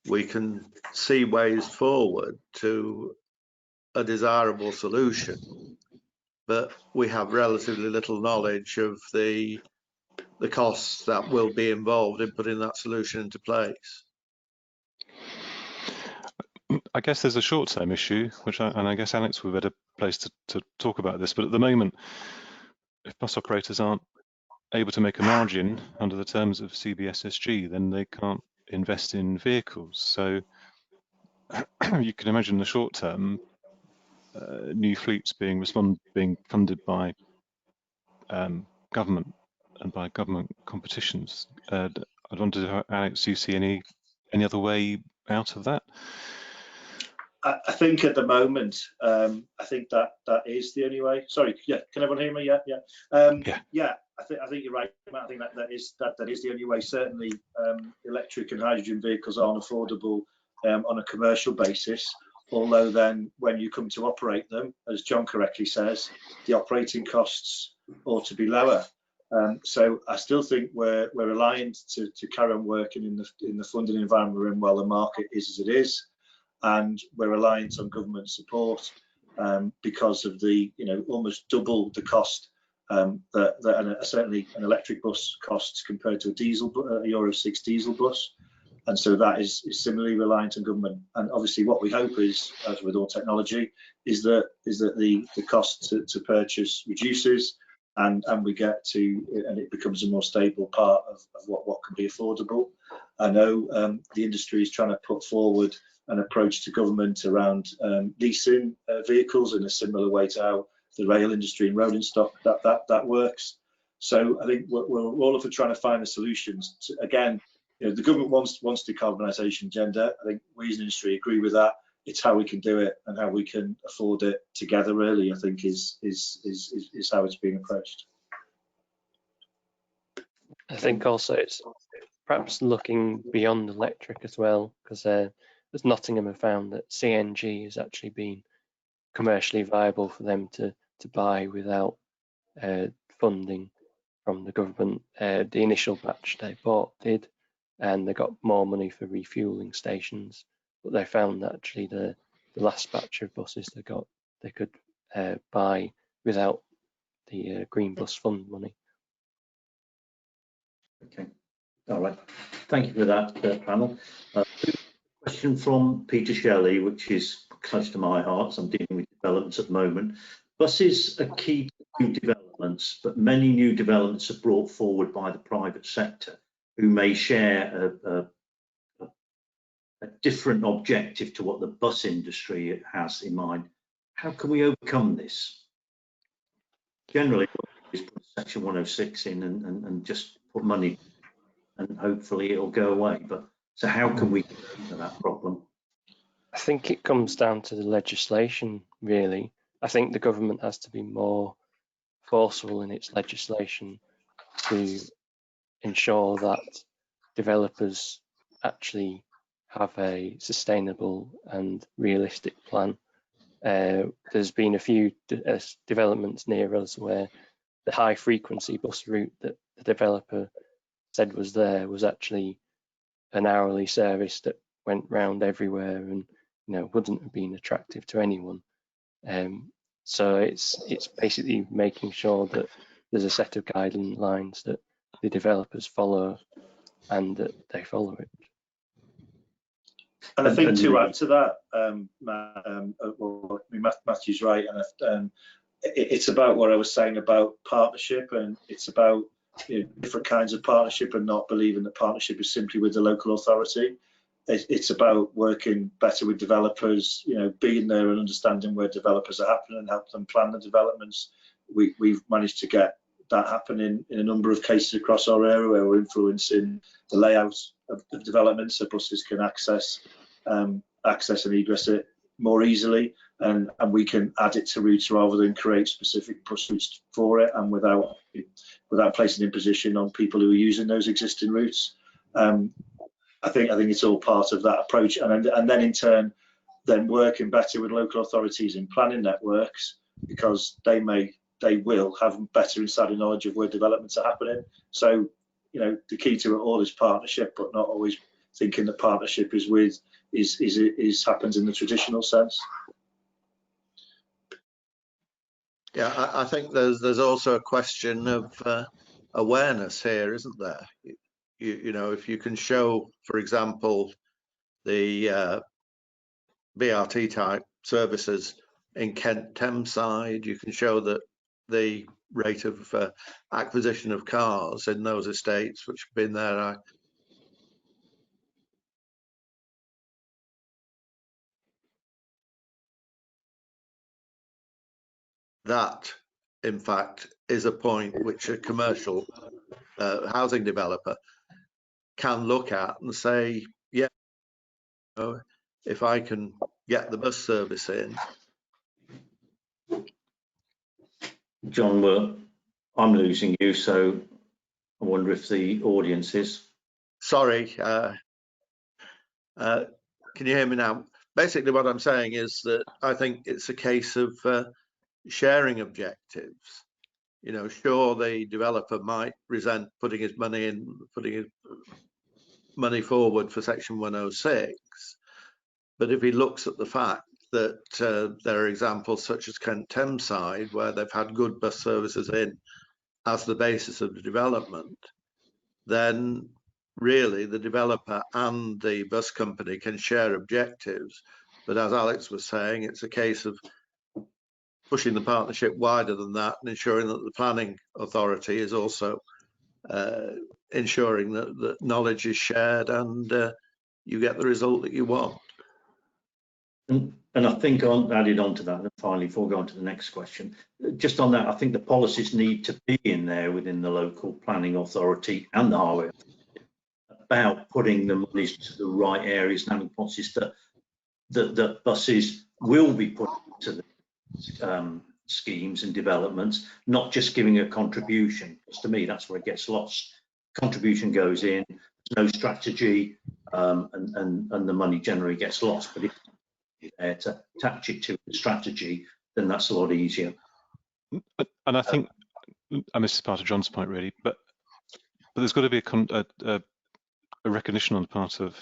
We can see ways forward to a desirable solution, but we have relatively little knowledge of the costs that will be involved in putting that solution into place. I guess there's a short-term issue, and I guess Alex will be better placed to talk about this, but at the moment, if bus operators aren't able to make a margin under the terms of CBSSG, then they can't invest in vehicles. So you can imagine the short term, new fleets being funded by government and by government competitions. I wondered, Alex, do you see any other way out of that? I think at the moment, I think that is the only way. Sorry, yeah, can everyone hear me? Yeah. I think you're right, Matt. I think that is the only way. Certainly, electric and hydrogen vehicles aren't affordable on a commercial basis. Although then, when you come to operate them, as John correctly says, the operating costs ought to be lower. So I still think we're aligned to carry on working in the funding environment we're in while the market is as it is. And we're reliant on government support because of the almost double the cost and certainly an electric bus costs compared to a diesel, Euro 6 diesel bus. And so that is similarly reliant on government. And obviously what we hope is, as with all technology, is that the cost to purchase reduces, and we get to, and it becomes a more stable part of what can be affordable. I know the industry is trying to put forward an approach to government around leasing vehicles in a similar way to how the rail industry and rolling stock that works. So I think we're all for trying to find the solutions. Again, you know, the government wants decarbonisation agenda. I think we as an industry agree with that. It's how we can do it and how we can afford it together, really, I think is how it's being approached. I think also it's perhaps looking beyond electric as well, because as Nottingham have found that CNG has actually been commercially viable for them to buy without funding from the government. The initial batch they bought did, and they got more money for refueling stations, but they found that actually the last batch of buses they could buy without the Green Bus Fund money. Okay, all right. Thank you for that, panel. Question from Peter Shelley, which is close to my heart, so I'm dealing with developments at the moment. Buses are key to new developments, but many new developments are brought forward by the private sector, who may share a different objective to what the bus industry has in mind. How can we overcome this? Generally, is put Section 106 in and just put money, and hopefully it'll go away. But so how can we get into that problem? I think it comes down to the legislation, really. I think the government has to be more forceful in its legislation to ensure that developers actually have a sustainable and realistic plan. There's been a few developments near us where the high frequency bus route that the developer said was there was actually an hourly service that went round everywhere and wouldn't have been attractive to anyone. So it's basically making sure that there's a set of guidelines that the developers follow and that they follow it. And I think to add to that, Matthew's right, and it's about what I was saying about partnership, and it's about different kinds of partnership, and not believing that partnership is simply with the local authority. It's about working better with developers, being there and understanding where developers are happening and help them plan the developments. We've managed to get that happening in a number of cases across our area, where we're influencing the layout of the development so buses can access and egress it more easily, and we can add it to routes rather than create specific bus routes for it, and without placing imposition on people who are using those existing routes. I think it's all part of that approach, and then in turn, then working better with local authorities in planning networks, because they will have better insider knowledge of where developments are happening. So, the key to it all is partnership, but not always thinking that partnership happens in the traditional sense. Yeah, I think there's also a question of awareness here, isn't there? If you can show, for example, the BRT type services in Kent Thames side, you can show that the rate of acquisition of cars in those estates which have been there, that in fact is a point which a commercial housing developer can look at and say, yeah, if I can get the bus service in. John, well, I'm losing you, so I wonder if the audience is. Sorry, can you hear me now? Basically what I'm saying is that I think it's a case of sharing objectives. Sure, the developer might resent putting his money forward for Section 106, but if he looks at the fact that there are examples such as Kent Thameside, where they've had good bus services in as the basis of the development, then really the developer and the bus company can share objectives. But as Alex was saying, it's a case of pushing the partnership wider than that and ensuring that the planning authority is also ensuring that knowledge is shared and you get the result that you want. And I think added on to that, and finally, before we go on to the next question, just on that, I think the policies need to be in there within the local planning authority and the highway authority about putting the monies to the right areas and having policies that buses will be put into the schemes and developments, not just giving a contribution. Because to me, that's where it gets lost. Contribution goes in, there's no strategy, and the money generally gets lost. But if there to attach it to the strategy, then that's a lot easier. And I think, and this is part of John's point really, but there's got to be a recognition on the part of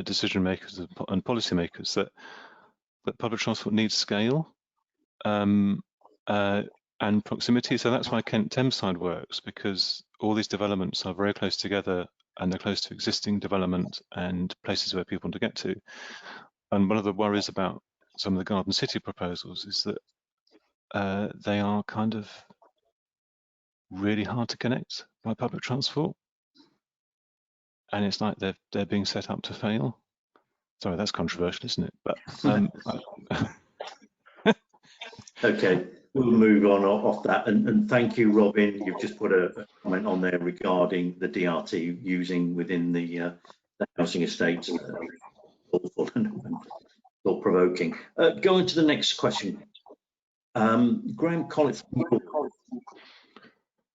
decision makers and policy makers that public transport needs scale and proximity. So that's why Kent Thameside works, because all these developments are very close together and they're close to existing development and places where people want to get to. And one of the worries about some of the Garden City proposals is that they are kind of really hard to connect by public transport. And it's like they're being set up to fail. Sorry, that's controversial, isn't it? But okay, we'll move on off that. And thank you, Robin. You've just put a comment on there regarding the DRT using within the housing estates. Thoughtful and thought-provoking. Going to the next question. Graham Collins,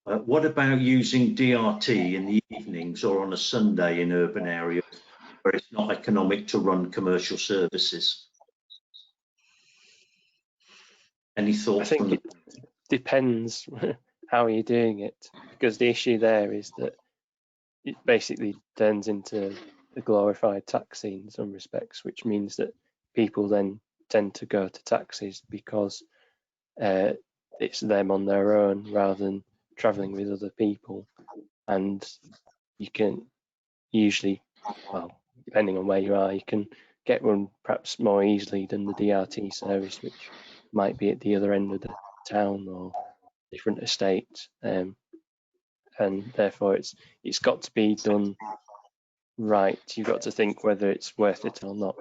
what about using DRT in the evenings or on a Sunday in urban areas where it's not economic to run commercial services? Any thoughts? I think it depends how you're doing it, because the issue there is that it basically turns into a glorified taxi in some respects, which means that people then tend to go to taxis because it's them on their own rather than traveling with other people. And you can usually, well, depending on where you are, you can get one perhaps more easily than the DRT service, which might be at the other end of the town or different estate, and therefore it's got to be done right. You've got to think whether it's worth it or not,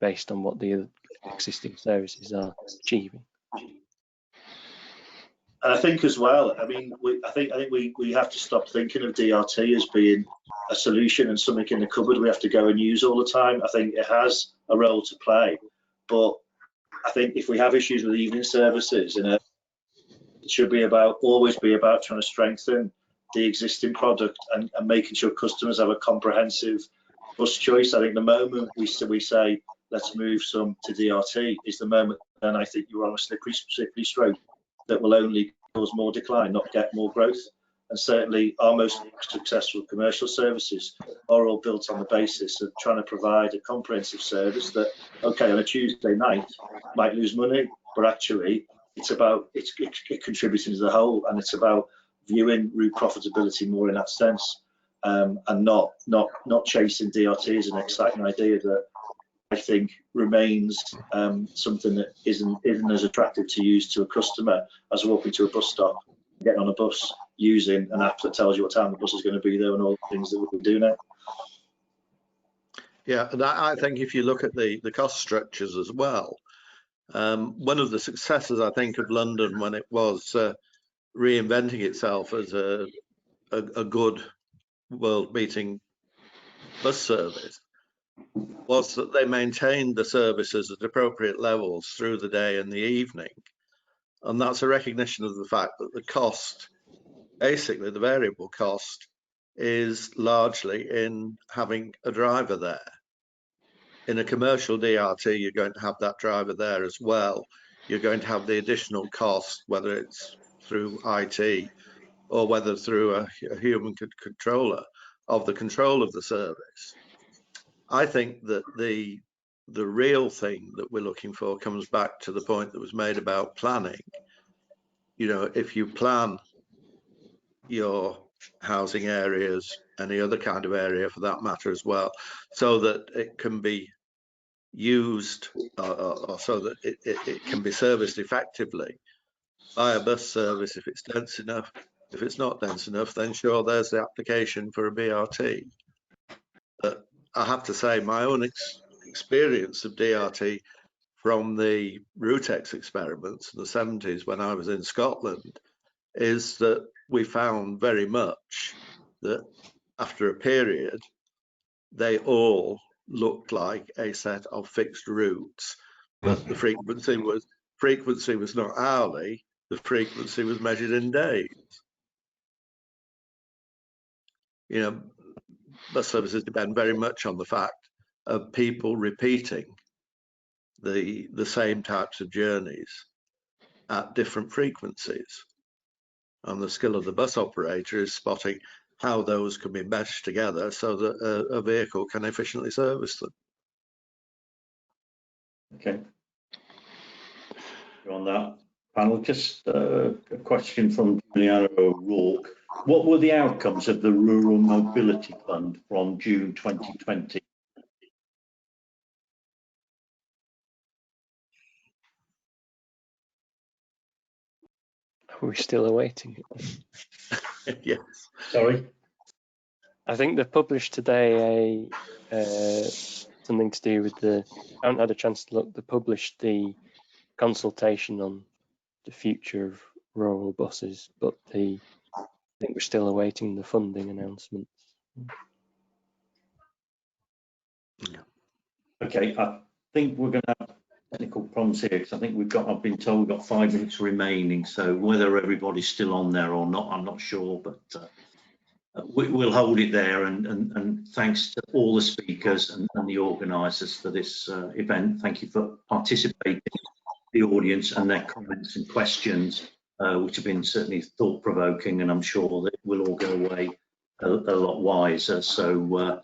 based on what the existing services are achieving. And I think as well, I mean, I think we have to stop thinking of DRT as being a solution and something in the cupboard we have to go and use all the time. I think it has a role to play, but I think if we have issues with evening services, it should be always be about trying to strengthen the existing product and making sure customers have a comprehensive bus choice. I think the moment we say let's move some to DRT is the moment then I think you're on a slippery slope that will only cause more decline, not get more growth. And certainly our most successful commercial services are all built on the basis of trying to provide a comprehensive service that, okay, on a Tuesday night might lose money, but actually it's about it's contributing to the whole, and it's about viewing route profitability more in that sense, and not chasing DRT as an exciting idea that I think remains something that isn't as attractive to use to a customer as walking to a bus stop, getting on a bus, using an app that tells you what time the bus is going to be there and all the things that we do now. Yeah, and I think if you look at the cost structures as well, one of the successes I think of London when it was reinventing itself as a good world-beating bus service was that they maintained the services at appropriate levels through the day and the evening. And that's a recognition of the fact that the cost, basically the variable cost, is largely in having a driver there. In a commercial DRT, you're going to have that driver there as well. You're going to have the additional cost, whether it's through IT or whether through a human controller of the control of the service. I think that the the real thing that we're looking for comes back to the point that was made about planning. You know, if you plan your housing areas, any other kind of area for that matter as well, so that it can be used or so that it can be serviced effectively by a bus service if it's dense enough. If it's not dense enough, then sure, there's the application for a BRT. But I have to say, my own experience of DRT from the Routex experiments in the 70s when I was in Scotland is that we found very much that after a period, they all looked like a set of fixed routes, but the frequency was not hourly, the frequency was measured in days. You know, bus services depend very much on the fact of people repeating the same types of journeys at different frequencies. And the skill of the bus operator is spotting how those can be meshed together so that a vehicle can efficiently service them. Okay. On that panel, just a question from Juliana O'Rourke. What were the outcomes of the Rural Mobility Fund from June 2020? Are we still awaiting it? Yes. Sorry? I think they published today something to do with the, I haven't had a chance to look, they published the consultation on the future of rural buses, but I think we're still awaiting the funding announcements. Okay, I think we're going to have technical problems here because I think I've been told we've got 5 minutes remaining. So whether everybody's still on there or not, I'm not sure, but we'll hold it there. And thanks to all the speakers and the organisers for this event. Thank you for participating, the audience, and their comments and questions, which have been certainly thought-provoking, and I'm sure that we'll all go away a lot wiser. So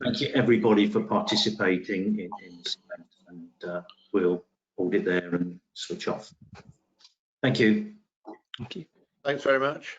thank you everybody for participating in this event, and we'll hold it there and switch off. Thank you. Thank you. Thanks very much.